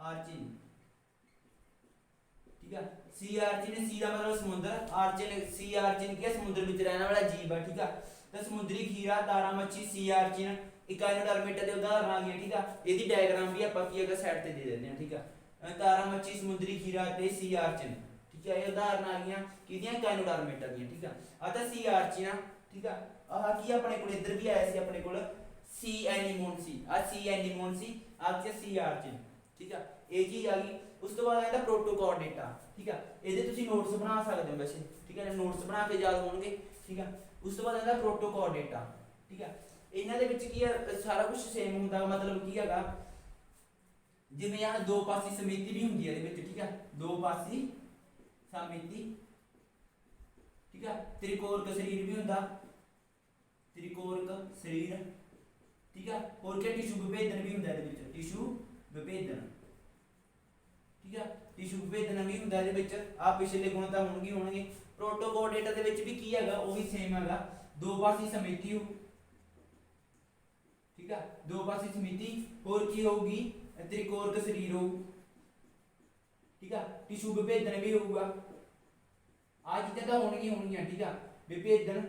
ਆਰਚਿਨ, ਠੀਕ ਆ। ਸੀ ਆਰਚਿਨ, ਸੀ ਦਾ ਮਤਲਬ ਸਮੁੰਦਰ, ਆਰਚਿਨ ਸੀ ਆਰਚਿਨ ਕੀ ਹੈ ਸਮੁੰਦਰ ਵਿੱਚ ਰਹਿਣ ਵਾਲਾ ਜੀਵ ਹੈ, ਠੀਕ ਆ। ਤਾਂ ਸਮੁੰਦਰੀ ਖੀਰਾ, ਤਾਰਾ ਮੱਛੀ, ਸੀ ਆਰਚਿਨ ਕਾਈਨੋਡਰਮੇਟਾ ਦੇ ਉਦਾਹਰਨ ਆ ਗਏ, ਠੀਕ ਆ। ਇਹਦੀ ਡਾਇਗਰਾਮ ਵੀ ਆਪਾਂ ਕੀ ਅਗਰ ਸਾਈਡ ਤੇ ਦੇ ਦਿੰਦੇ ਹਾਂ, ਠੀਕ ਆ। ਤਾਰਾ ਮੱਛੀ, ਸਮੁੰਦਰੀ ਖੀਰਾ ਤੇ ਸੀ ਆਰਚਿਨ, ਠੀਕ ਆ। ਇਹ ਉਦਾਹਰਨ ਆ ਗਈਆਂ ਕਿਹਦੀਆਂ ਕਾਈਨੋਡਰਮੇਟਾ ਦੀਆਂ, ਠੀਕ ਆ। ਆ ਤਾਂ ਸੀ ਆਰਚਿਨ, ਠੀਕ ਆ। ਆਹ ਕੀ ਆਪਣੇ ਕੋਲ ਇੱਧਰ ਵੀ ਆਇਆ ਸੀ ਆਪਣੇ ਕੋਲ ਸੀ ਐਨੀਮੋਨ ਸੀ, ਆ ਸੀ ਐਨੀਮੋਨ ਸੀ, ਆ ਕੀ ਸੀ ਆਰਚਿਨ, ਠੀਕ ਆ। ਇਹ ਚੀਜ਼ ਆ ਗਈ। ਉਸ ਤੋਂ ਬਾਅਦ ਆਉਂਦਾ ਪ੍ਰੋਟੋਕੋਰਡੇਟਾ, ਠੀਕ ਆ। ਇਹਦੇ ਤੁਸੀਂ ਨੋਟਸ ਬਣਾ ਸਕਦੇ ਹੋ ਵੈਸੇ, ਠੀਕ ਹੈ। ਨੋਟਸ ਬਣਾ ਕੇ ਯਾਦ ਹੋਣਗੇ, ਠੀਕ ਆ। ਉਸ ਤੋਂ ਬਾਅਦ ਆਉਂਦਾ ਪ੍ਰੋਟੋਕੋਰਡੇਟਾ, ਠੀਕ ਆ। ਇਹਨਾਂ ਦੇ ਵਿੱਚ ਕੀ ਹੈ ਸਾਰਾ ਕੁਝ ਸੇਮ ਹੁੰਦਾ, ਮਤਲਬ ਕੀ ਹੈਗਾ ਜਿਵੇਂ ਆ ਦੋ ਪਾਸੀ ਸਮਿਤੀ ਵੀ ਹੁੰਦੀ ਹੈ ਇਹਦੇ ਵਿੱਚ, ਠੀਕ ਆ। ਦੋ ਪਾਸੀ ਸਮਿਤੀ, ਠੀਕ ਆ। ਤ੍ਰਿਕੋਰਕ ਸਰੀਰ ਵੀ ਹੁੰਦਾ, ਤ੍ਰਿਕੋਰਕ ਸਰੀਰ, ਠੀਕ ਆ। ਹੋਰ ਕੀ ਟਿਸ਼ੂ ਵਿਭੇਦਨ ਵੀ ਹੁੰਦਾ ਇਹਦੇ ਵਿੱਚ, ਟਿਸ਼ੂ ਵਿਭੇਦਨ, ਠੀਕ ਆ। ਟਿਸ਼ੂ ਵਿਭੇਦਨ ਵੀ ਹੁੰਦਾ ਇਹਦੇ ਵਿੱਚ। ਆ ਪਿਛਲੇ ਗੁਣ ਤਾਂ ਹੋਣਗੇ। ਪ੍ਰੋਟੋਕੋਰਡੇਟਾ ਦੇ ਵਿੱਚ ਵੀ ਕੀ ਹੈਗਾ ਉਹ ਵੀ ਸੇਮ ਹੈਗਾ, ਦੋ ਪਾਸੀ ਸਮਿਤੀ ਹੋ, ਠੀਕ ਆ। ਦੋ ਪਾਸੀ ਸਮਿਤੀ। ਹੋਰ ਕੀ ਹੋਊਗੀ ਤ੍ਰਿਕੋਰਕ ਸਰੀਰ ਹੋਊ, ਠੀਕ ਆ। ਟਿਸ਼ੂ ਵਿਭੇਦਨ ਵੀ ਹੋਊਗਾ। ਆ ਚੀਜ਼ਾਂ ਤਾਂ ਹੋਣਗੀਆਂ, ਠੀਕ ਆ। ਵਿਭੇਦਨ,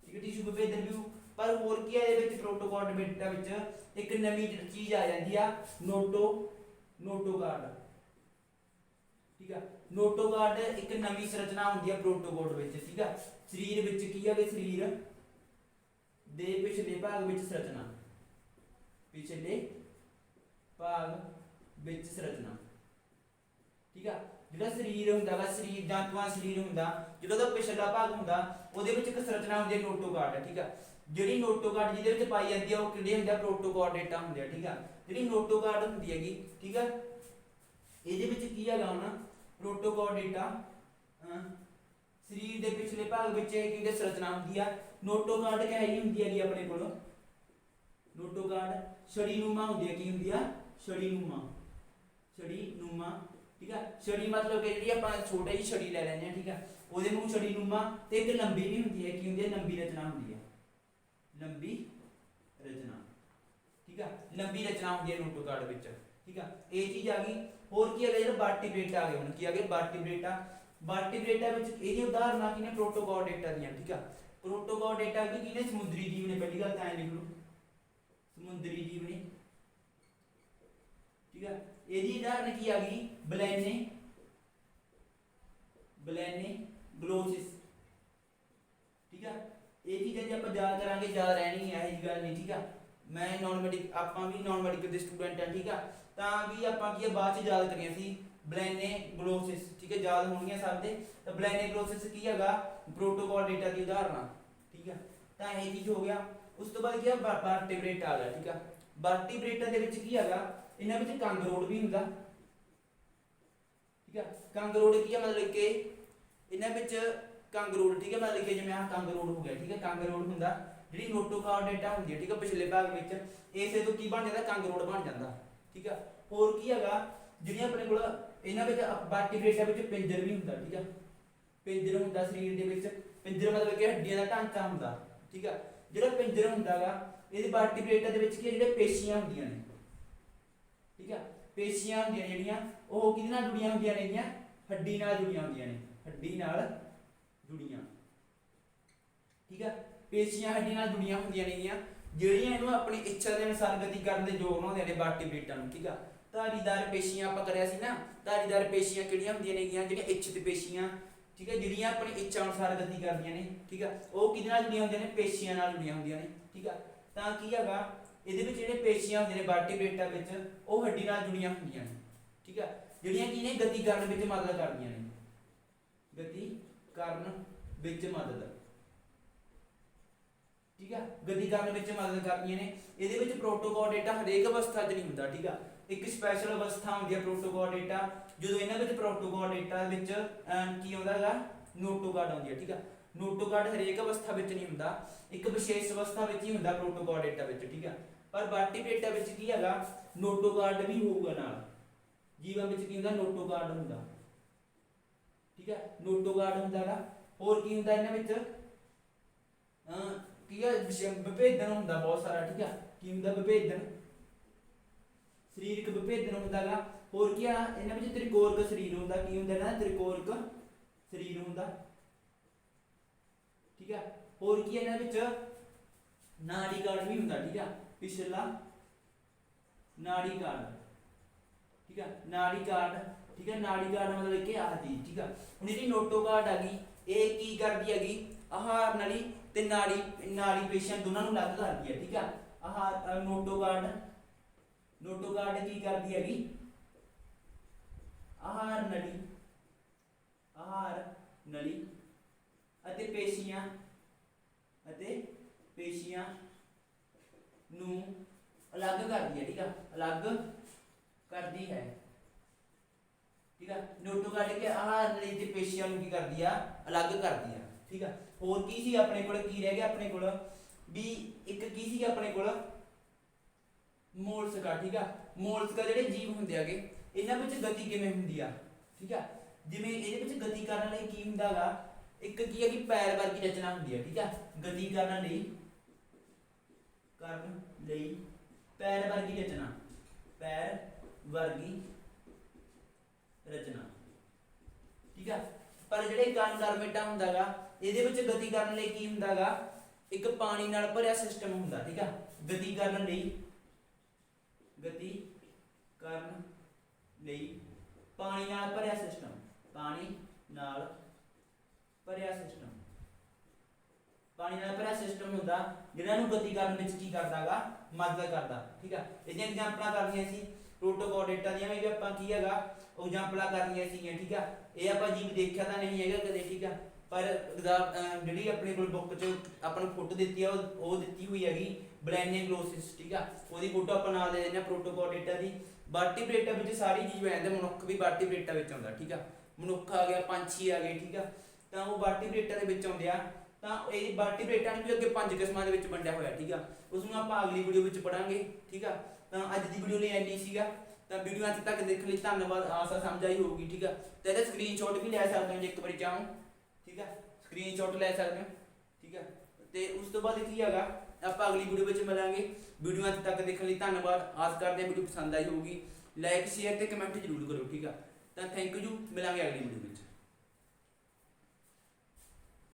ਠੀਕ ਹੈ। ਟਿਸ਼ੂ ਵਿਭੇਦਨ ਵੀ। ਪਰ ਹੋਰ ਕੀ ਹੈ ਇਹਦੇ ਵਿੱਚ ਪ੍ਰੋਟੋਕੋਰਡੇਟਾ ਵਿੱਚ ਇੱਕ ਨਵੀਂ ਚੀਜ਼ ਆ ਜਾਂਦੀ ਆ ਨੋਟੋਕਾਰਡ, ਠੀਕ ਆ। ਨੋਟੋਕਾਰਡ ਇੱਕ ਨਵੀਂ ਸੰਰਚਨਾ ਹੁੰਦੀ ਆ ਪ੍ਰੋਟੋਕੋਰਡ ਵਿੱਚ, ਠੀਕ ਆ। ਸਰੀਰ ਵਿੱਚ ਕੀ ਆ ਕਿ ਸਰੀਰ ਦੇ ਪਿਛਲੇ ਭਾਗ ਵਿੱਚ ਸੰਰਚਨਾ, ਪਿਛਲੇ ਭਾਗ ਵਿੱਚ ਸੰਰਚਨਾ, ਠੀਕ ਆ। ਜਿਹੜਾ ਸਰੀਰ ਹੁੰਦਾ ਵਾ, ਸਰੀਰ ਜੰਤੂਆਂ ਸਰੀਰ ਹੁੰਦਾ, ਜਿਹੜਾ ਉਹਦਾ ਪਿਛਲਾ ਭਾਗ ਹੁੰਦਾ ਉਹਦੇ ਵਿੱਚ ਇੱਕ ਸੰਰਚਨਾ ਹੁੰਦੀ ਹੈ ਨੋਟੋਕਾਰਡ, ਠੀਕ ਆ। ਜਿਹੜੀ ਨੋਟੋਕਾਰਡ ਜਿਹਦੇ ਵਿੱਚ ਪਾਈ ਜਾਂਦੀ ਆ ਉਹ ਕਿਹੜੇ ਹੁੰਦੇ ਆ ਪ੍ਰੋਟੋਕੋਰਡੇਟਾ ਹੁੰਦੇ ਆ, ਠੀਕ ਆ। ਜਿਹੜੀ ਨੋਟੋਕਾਰਡ ਹੁੰਦੀ ਹੈਗੀ, ਠੀਕ ਆ। ਇਹਦੇ ਵਿੱਚ ਕੀ ਹੈਗਾ ਹੁਣ ਪ੍ਰੋਟੋਕੋਰਡੇਟਾ ਸਰੀਰ ਦੇ ਪਿਛਲੇ ਭਾਗ ਵਿੱਚ ਕੀ ਸੰਰਚਨਾ ਹੁੰਦੀ ਆ। ਨੋਟੋਕਾਰਡ ਕਿਹੜੀ ਹੁੰਦੀ ਹੈਗੀ ਆਪਣੇ ਕੋਲ, ਨੋਟੋਕਾਰਡ ਛੜੀਨੁਮਾ ਹੁੰਦੀ ਹੈ। ਕੀ ਹੁੰਦੀ ਆ ਛੜੀਨੁਮਾ, ਛੜੀਨੁਮਾ, ਠੀਕ ਆ। ਛੜੀ ਮਤਲਬ ਕਿ ਜਿਹੜੀ ਆਪਾਂ ਛੋਟੀ ਜਿਹੀ ਛੜੀ ਲੈ ਲੈਂਦੇ ਆ, ਠੀਕ ਆ। ਉਹਦੇ ਨੂੰ ਛੜੀਨੁਮਾ। ਤੇ ਇੱਕ ਲੰਬੀ ਵੀ ਹੁੰਦੀ ਹੈ, ਕੀ ਹੁੰਦੀ ਹੈ ਲੰਬੀ ਰਚਨਾ ਹੁੰਦੀ ਹੈ, ਲੰਬੀ ਰਚਨਾ, ਠੀਕ ਆ। ਲੰਬੀ ਰਚਨਾ ਹੁੰਦੀ ਹੈ ਨੋਟੋਕਾਰਡ ਵਿੱਚ, ਠੀਕ ਆ। ਇਹ ਚੀਜ਼ ਆ ਗਈ। ਹੋਰ ਕੀ ਹੈਗਾ ਜਿਹੜਾ ਵਰਟੀਬ੍ਰੇਟਾ ਆ ਗਏ, ਹੁਣ ਕੀ ਆ ਗਏ ਵਰਟੀਬ੍ਰੇਟਾ। ਵਰਟੀਬ੍ਰੇਟਾ ਵਿੱਚ ਇਹਦੀ ਉਦਾਹਰਨਾਂ ਕੀ ਨੇ ਪ੍ਰੋਟੋਕੋਰਡੇਟਾ ਦੀਆਂ, ਠੀਕ ਆ। ਪ੍ਰੋਟੋਕੋਰਡੇਟਾ ਕੀ ਨੇ ਸਮੁੰਦਰੀ ਜੀਵ ਨੇ, ਪਹਿਲੀ ਗੱਲ ਤਾਂ ਐ ਲਿਖ ਲਓ ਸਮੁੰਦਰੀ ਜੀਵ ਨੇ, ਠੀਕ ਆ। ਇਹਦੀ ਉਦਾਹਰਨ ਕੀ ਆ ਗਈ ਬਲੈਨੇ, ਬਲੈਨੇ ਗਲੋਸਿਸ, ਠੀਕ ਆ। ਇਹ ਚੀਜ਼ਾਂ ਜੇ ਆਪਾਂ ਯਾਦ ਕਰਾਂਗੇ ਯਾਦ ਰਹਿਣੀ ਹੈ, ਇਹ ਗੱਲ ਨਹੀਂ, ਠੀਕ ਆ। ਮੈਂ ਨੌਨ ਮੈਡੀਕਲ, ਆਪਾਂ ਵੀ ਨੌਨ ਮੈਡੀਕਲ ਦੇ ਸਟੂਡੈਂਟ ਆ, ਠੀਕ ਆ। ਤਾਂ ਵੀ ਆਪਾਂ ਕੀ ਬਾਅਦ ਚ ਯਾਦ ਕਰੀਆਂ ਸੀ ਬਲੈਨੇ ਗਲੋਸਿਸ, ਠੀਕ ਹੈ। ਯਾਦ ਹੋਣਗੀਆਂ ਸਭ ਦੇ। ਤਾਂ ਬਲੈਨੇ ਗਲੋਸਿਸ ਕੀ ਹੈਗਾ ਪ੍ਰੋਟੋਕੋਰਡੇਟਾ ਦੀ ਉਦਾਹਰਨ, ਠੀਕ ਆ। ਤਾਂ ਇਹ ਚੀਜ਼ ਹੋ ਗਿਆ। ਉਸ ਤੋਂ ਬਾਅਦ ਕੀ ਆ ਵਰਟੀਬ੍ਰੇਟਾ ਆ ਗਿਆ, ਠੀਕ ਆ। ਵਰਟੀਬ੍ਰੇਟਾ ਦੇ ਵਿੱਚ ਕੀ ਹੈਗਾ ਇਹਨਾਂ ਵਿੱਚ ਕੰਗਰੋੜ ਵੀ ਹੁੰਦਾ, ਠੀਕ ਆ। ਕੰਗਰੋੜ ਕੀ ਆ ਮਤਲਬ ਕਿ ਇਹਨਾਂ ਵਿੱਚ ਕੰਗਰੋੜ, ਠੀਕ ਹੈ। ਮਤਲਬ ਕਿ ਜਿਵੇਂ ਆਹ ਕੰਗਰੋੜ ਹੋ ਗਿਆ, ਠੀਕ ਹੈ। ਕੰਗਰੋੜ ਹੁੰਦਾ ਜਿਹੜੀ ਨੋਟੋਕਾਰਡੇਟਾ ਹੁੰਦੀ ਹੈ, ਠੀਕ ਹੈ। ਪਿਛਲੇ ਭਾਗ ਵਿੱਚ ਇਸੇ ਤੋਂ ਕੀ ਬਣ ਜਾਂਦਾ ਕੰਗਰੋੜ ਬਣ ਜਾਂਦਾ, ਠੀਕ ਆ। ਹੋਰ ਕੀ ਹੈਗਾ ਜਿਹੜੀਆਂ ਆਪਣੇ ਕੋਲ ਇਹਨਾਂ ਵਿੱਚ ਵਰਟੀਬ੍ਰੇਟਾ ਵਿੱਚ ਪਿੰਜਰ ਵੀ ਹੁੰਦਾ, ਠੀਕ ਆ। ਪਿੰਜਰ ਹੁੰਦਾ ਸਰੀਰ ਦੇ ਵਿੱਚ। ਪਿੰਜਰ ਮਤਲਬ ਕਿ ਹੱਡੀਆਂ ਦਾ ਢਾਂਚਾ ਹੁੰਦਾ, ਠੀਕ ਆ। ਜਿਹੜਾ ਪਿੰਜਰ ਹੁੰਦਾਗਾ ਇਹਦੀ ਵਰਟੀਬ੍ਰੇਟਾ ਦੇ ਵਿੱਚ ਕੀ ਜਿਹੜੇ ਪੇਸ਼ੀਆਂ ਹੁੰਦੀਆਂ ਨੇ, ਠੀਕ ਆ। ਪੇਸ਼ੀਆਂ ਹੁੰਦੀਆਂ ਜਿਹੜੀਆਂ ਉਹ ਕਿਹਦੇ ਨਾਲ ਜੁੜੀਆਂ ਹੁੰਦੀਆਂ ਨੇ, ਇਹਦੀਆਂ ਹੱਡੀ ਨਾਲ ਜੁੜੀਆਂ ਹੁੰਦੀਆਂ ਨੇ, ਹੱਡੀ ਨਾਲ ਜੁੜੀਆਂ, ਠੀਕ ਆ। ਪੇਸ਼ੀਆਂ ਹੱਡੀ ਨਾਲ ਜੁੜੀਆਂ ਹੁੰਦੀਆਂ ਨੇ, ਜਿਹੜੀਆਂ ਇਹਨੂੰ ਆਪਣੀ ਇੱਛਾ ਦੇ ਅਨੁਸਾਰ ਗਤੀ ਕਰਨ ਦੇ ਯੋਗ ਬਣਾਉਂਦੇ ਨੇ ਵਰਟੀਬ੍ਰੇਟਾਂ ਨੂੰ। ਠੀਕ ਆ, ਧਾਰੀਦਾਰ ਪੇਸ਼ੀਆਂ ਆਪਾਂ ਕਰਿਆ ਸੀ ਨਾ, ਧਾਰੀਦਾਰ ਪੇਸ਼ੀਆਂ ਕਿਹੜੀਆਂ ਹੁੰਦੀਆਂ ਨੇਗੀਆਂ, ਜਿਹੜੀਆਂ ਇੱਛਿਤ ਪੇਸ਼ੀਆਂ, ਠੀਕ ਹੈ, ਜਿਹੜੀਆਂ ਆਪਣੀ ਇੱਛਾ ਅਨੁਸਾਰ ਗਤੀ ਕਰਦੀਆਂ ਨੇ। ਠੀਕ ਆ, ਉਹ ਕਿਹਦੇ ਨਾਲ ਜੁੜੀਆਂ ਹੁੰਦੀਆਂ ਨੇ, ਪੇਸ਼ੀਆਂ ਨਾਲ ਜੁੜੀਆਂ ਹੁੰਦੀਆਂ ਨੇ। ਠੀਕ ਆ, ਤਾਂ ਕੀ ਹੈਗਾ ਇਹਦੇ ਵਿੱਚ ਜਿਹੜੇ ਪੇਸ਼ੀਆਂ ਹੁੰਦੀਆਂ ਨੇ ਵਰਟੀਬ੍ਰੇਟਾਂ ਵਿੱਚ, ਉਹ ਹੱਡੀ ਨਾਲ ਜੁੜੀਆਂ ਹੁੰਦੀਆਂ ਨੇ। ਠੀਕ ਆ, ਜਿਹੜੀਆਂ ਕੀ ਨੇ ਗਤੀ ਕਰਨ ਵਿੱਚ ਮਦਦ ਕਰਦੀਆਂ ਨੇ, ਗਤੀ ਕਰਨ ਵਿੱਚ ਮਦਦ। ਠੀਕ ਆ, ਗਤੀ ਕਰਨ ਵਿੱਚ ਮਦਦ ਕਰਦੀਆਂ ਨੇ। ਇਹਦੇ ਵਿੱਚ ਪ੍ਰੋਟੋਕੋਰਡੇਟਾ ਹਰੇਕ ਅਵਸਥਾ 'ਚ ਨਹੀਂ ਹੁੰਦਾ। ਠੀਕ ਆ, ਇੱਕ ਸਪੈਸ਼ਲ ਅਵਸਥਾ ਹੁੰਦੀ ਹੈ ਪ੍ਰੋਟੋਕੋਰਡੇਟਾ, ਜਦੋਂ ਇਹਨਾਂ ਵਿੱਚ ਪ੍ਰੋਟੋਕੋਰਡੇਟਾ ਵਿੱਚ ਕੀ ਆਉਂਦਾ ਹੈਗਾ, ਨੋਟੋਕਾਰਡ ਆਉਂਦੀ ਹੈ। ਠੀਕ ਆ, ਨੋਟੋਕਾਰਡ ਹਰੇਕ ਅਵਸਥਾ ਵਿੱਚ ਨਹੀਂ ਹੁੰਦਾ, ਇੱਕ ਵਿਸ਼ੇਸ਼ ਅਵਸਥਾ ਵਿੱਚ ਹੀ ਹੁੰਦਾ ਪ੍ਰੋਟੋਕੋਰਡੇਟਾ ਵਿੱਚ। ਠੀਕ ਆ, ਪਰ ਵਰਟੀਬ੍ਰੇਟਾ ਵਿੱਚ ਕੀ ਹੈਗਾ, ਨੋਟੋਕਾਰਡ ਵੀ ਹੋਊਗਾ ਨਾਲ। ਜੀਵਾਂ ਵਿੱਚ ਕੀ ਹੁੰਦਾ, ਨੋਟੋਕਾਰਡ ਹੁੰਦਾ। ਠੀਕ ਹੈ, ਨੋਟੋਕਾਰਡ ਹੁੰਦਾ ਹੈਗਾ। ਹੋਰ ਕੀ ਹੁੰਦਾ ਇਹਨਾਂ ਵਿੱਚ, ਕੀ ਹੈ, ਵਿਭੇਦਨ ਹੁੰਦਾ ਬਹੁਤ ਸਾਰਾ। ਠੀਕ ਆ, ਕੀ ਹੁੰਦਾ, ਵਿਭੇਦਨ, ਸਰੀਰਕ ਵਿਭੇਦਨ ਹੁੰਦਾ ਹੈਗਾ। ਹੋਰ ਕੀ ਆ ਇਹਨਾਂ ਵਿੱਚ, ਤ੍ਰਿਕੋਰਕ ਸਰੀਰ ਹੁੰਦਾ। ਕੀ ਹੁੰਦਾ ਇਹਨਾਂ, ਤ੍ਰਿਕੋਰਕ ਸਰੀਰ ਹੁੰਦਾ। ਠੀਕ ਆ, ਹੋਰ ਕੀ ਇਹਨਾਂ ਵਿੱਚ, ਨਾੜੀ ਕਾਰਡ ਵੀ ਹੁੰਦਾ। ਠੀਕ ਆ, ਪਿਛਲਾ ਨਾੜੀ ਕਾਰਡ। ਠੀਕ ਆ, ਨਾੜੀ ਕਾਰਡ। ਠੀਕ ਹੈ, ਨਾੜੀ ਕਾਰਡ ਮਤਲਬ ਕਿ ਆਹ ਚੀਜ਼। ਠੀਕ ਆ, ਹੁਣ ਜਿਹੜੀ ਨੋਟੋਕਾਰਡ ਆ ਗਈ, ਇਹ ਕੀ ਕਰਦੀ ਹੈਗੀ, ਆਹਾਰ ਨਲੀ ਤੇ ਨਾੜੀ ਪੇਸ਼ੀਆਂ ਦੋਨਾਂ ਨੂੰ ਅਲੱਗ ਕਰਦੀ ਹੈ। ਠੀਕ ਆ, ਆਹਾਰ ਨੋਟੋਕਾਰਡ ਕੀ ਕਰਦੀ ਹੈਗੀ, ਆਹਾਰ ਨਲੀ ਅਤੇ ਪੇਸ਼ੀਆਂ ਨੂੰ ਅਲੱਗ ਕਰਦੀ ਹੈ। ਠੀਕ ਆ, ਅਲੱਗ ਕਰਦੀ ਹੈ। ਠੀਕ ਆ, ਨੋਟੋਕਾਰਡ ਕੇ ਆਹਾਰ ਨਲੀ ਤੇ ਪੇਸ਼ੀਆਂ ਨੂੰ ਕੀ ਕਰਦੀ ਆ, ਅਲੱਗ ਕਰਦੀ ਆ। ਠੀਕ ਆ, ਹੋਰ ਕੀ ਸੀ ਆਪਣੇ ਕੋਲ, ਕੀ ਰਹਿ ਗਿਆ ਆਪਣੇ ਕੋਲ ਵੀ, ਇੱਕ ਕੀ ਸੀ ਆਪਣੇ ਕੋਲ, ਮੋਲਸਕਾ। ਠੀਕ ਆ, ਮੋਲਸਕਾ ਜਿਹੜੇ ਜੀਵ ਹੁੰਦੇ ਹੈਗੇ, ਇਹਨਾਂ ਵਿੱਚ ਗਤੀ ਕਿਵੇਂ ਹੁੰਦੀ ਆ। ਠੀਕ ਆ, ਜਿਵੇਂ ਇਹਦੇ ਵਿੱਚ ਗਤੀ ਕਰਨ ਲਈ ਕੀ ਹੁੰਦਾ ਗਾ, ਇੱਕ ਕੀ ਹੈ ਕਿ ਪੈਰ ਵਰਗੀ ਰਚਨਾ ਹੁੰਦੀ ਹੈ। ਠੀਕ ਆ, ਗਤੀ ਕਰਨ ਲਈ ਪੈਰ ਵਰਗੀ ਰਚਨਾ, ਠੀਕ ਆ, ਪਰ ਜਿਹੜੇ ਕਨਜ਼ਰਵੇਟਾ ਹੁੰਦਾ ਗਾ, ਇਹਦੇ ਵਿੱਚ ਗਤੀ ਕਰਨ ਲਈ ਕੀ ਹੁੰਦਾ ਗਾ, ਇੱਕ ਪਾਣੀ ਨਾਲ ਭਰਿਆ ਸਿਸਟਮ ਹੁੰਦਾ। ਠੀਕ ਆ, ਗਤੀ ਕਰਨ ਲਈ ਪਾਣੀ ਨਾਲ ਭਰਿਆ ਸਿਸਟਮ, ਪਾਣੀ ਨਾਲ ਭਰਿਆ ਸਿਸਟਮ ਹੁੰਦਾ, ਜਿਹੜਾ ਨੂੰ ਗਤੀ ਕਰਨ ਵਿੱਚ ਕੀ ਕਰਦਾਗਾ, ਮਦਦ ਕਰਦਾ। ਠੀਕ ਆ, ਇਹਦੀਆਂ ਐਗਜ਼ਾਮਪਲਾਂ ਕਰਨੀਆਂ ਸੀ ਪ੍ਰੋਟੋਕੋਰਡੇਟਾ ਦੀਆਂ ਵੀ ਆਪਾਂ ਕੀ ਹੈਗਾ ਐਗਜ਼ਾਮਪਲਾਂ ਕਰਨੀਆਂ ਸੀਗੀਆਂ। ਠੀਕ ਆ, ਇਹ ਆਪਾਂ ਜੀਵ ਦੇਖਿਆ ਤਾਂ ਨਹੀਂ ਹੈਗਾ ਕਦੇ। ਠੀਕ ਆ, ਪਰ ਜਿਹੜੀ ਆਪਣੇ ਕੋਲ ਬੁੱਕ 'ਚ ਆਪਾਂ ਨੂੰ ਫੋਟੋ ਦਿੱਤੀ ਆ, ਉਹ ਦਿੱਤੀ ਹੋਈ ਹੈਗੀ ਬਲੈਨੇਗਲੋਸਿਸ। ਠੀਕ ਆ, ਉਹਦੀ ਫੋਟੋ ਆਪਾਂ ਨਾਲ ਦੇ ਦਿੰਦੇ ਆ ਪ੍ਰੋਟੋਕੋਰਡੇਟਾ ਦੀ। ਵਰਟੀਬ੍ਰੇਟਾ ਵਿੱਚ ਸਾਰੀ ਜੀਵ ਆ ਜਾਂਦੇ, ਮਨੁੱਖ ਵੀ ਵਰਟੀਬ੍ਰੇਟਾ ਵਿੱਚ ਆਉਂਦਾ। ਠੀਕ ਆ, ਮਨੁੱਖ ਆ ਗਿਆ, ਪੰਛੀ ਆ ਗਏ। ਠੀਕ ਆ, ਤਾਂ ਉਹ ਵਰਟੀਬ੍ਰੇਟਾ ਦੇ ਵਿੱਚ ਆਉਂਦੇ ਆ। ਤਾਂ ਇਹ ਵਰਟੀਬ੍ਰੇਟਾਂ ਨੂੰ ਵੀ ਅੱਗੇ 5 ਕਿਸਮਾਂ ਦੇ ਵਿੱਚ ਵੰਡਿਆ ਹੋਇਆ। ਠੀਕ ਆ, ਉਸ ਨੂੰ ਆਪਾਂ ਅਗਲੀ ਵੀਡੀਓ ਵਿੱਚ ਪੜਾਂਗੇ। ਠੀਕ ਆ, ਤਾਂ ਅੱਜ ਦੀ ਵੀਡੀਓ ਲਈ ਇੰਨੀ ਸੀਗਾ। ਤਾਂ ਵੀਡੀਓ ਅੰਤ ਤੱਕ ਦੇਖਣ ਲਈ ਧੰਨਵਾਦ, ਆਸਾ ਸਮਝ ਆਈ ਹੋਊਗੀ। ਠੀਕ ਆ, ਤੇ ਇਹਦਾ ਸਕਰੀਨਸ਼ਾਟ ਵੀ ਲੈ ਸਕਦੇ ਹੋ ਜੇ ਇੱਕ ਵਾਰੀ ਚਾਹੋ। ਠੀਕ ਆ, ਸਕਰੀਨਸ਼ਾਟ ਲੈ ਸਕਦੇ ਹੋ। ਠੀਕ ਆ, ਤੇ ਉਸ ਤੋਂ ਬਾਅਦ ਕੀ ਹੈਗਾ, ਆਪਾਂ ਅਗਲੀ ਵੀਡੀਓ ਵਿੱਚ ਮਿਲਾਂਗੇ। ਵੀਡੀਓ ਅੰਤ ਤੱਕ ਦੇਖਣ ਲਈ ਧੰਨਵਾਦ, ਆਸ ਕਰਦੇ ਹਾਂ ਵੀਡੀਓ ਪਸੰਦ ਆਈ ਹੋਊਗੀ। ਲਾਈਕ, ਸ਼ੇਅਰ ਤੇ ਕਮੈਂਟ ਜ਼ਰੂਰ ਕਰੋ। ਠੀਕ ਆ, ਤਾਂ ਥੈਂਕ ਯੂ, ਮਿਲਾਂਗੇ ਅਗਲੀ ਵੀਡੀਓ ਵਿੱਚ।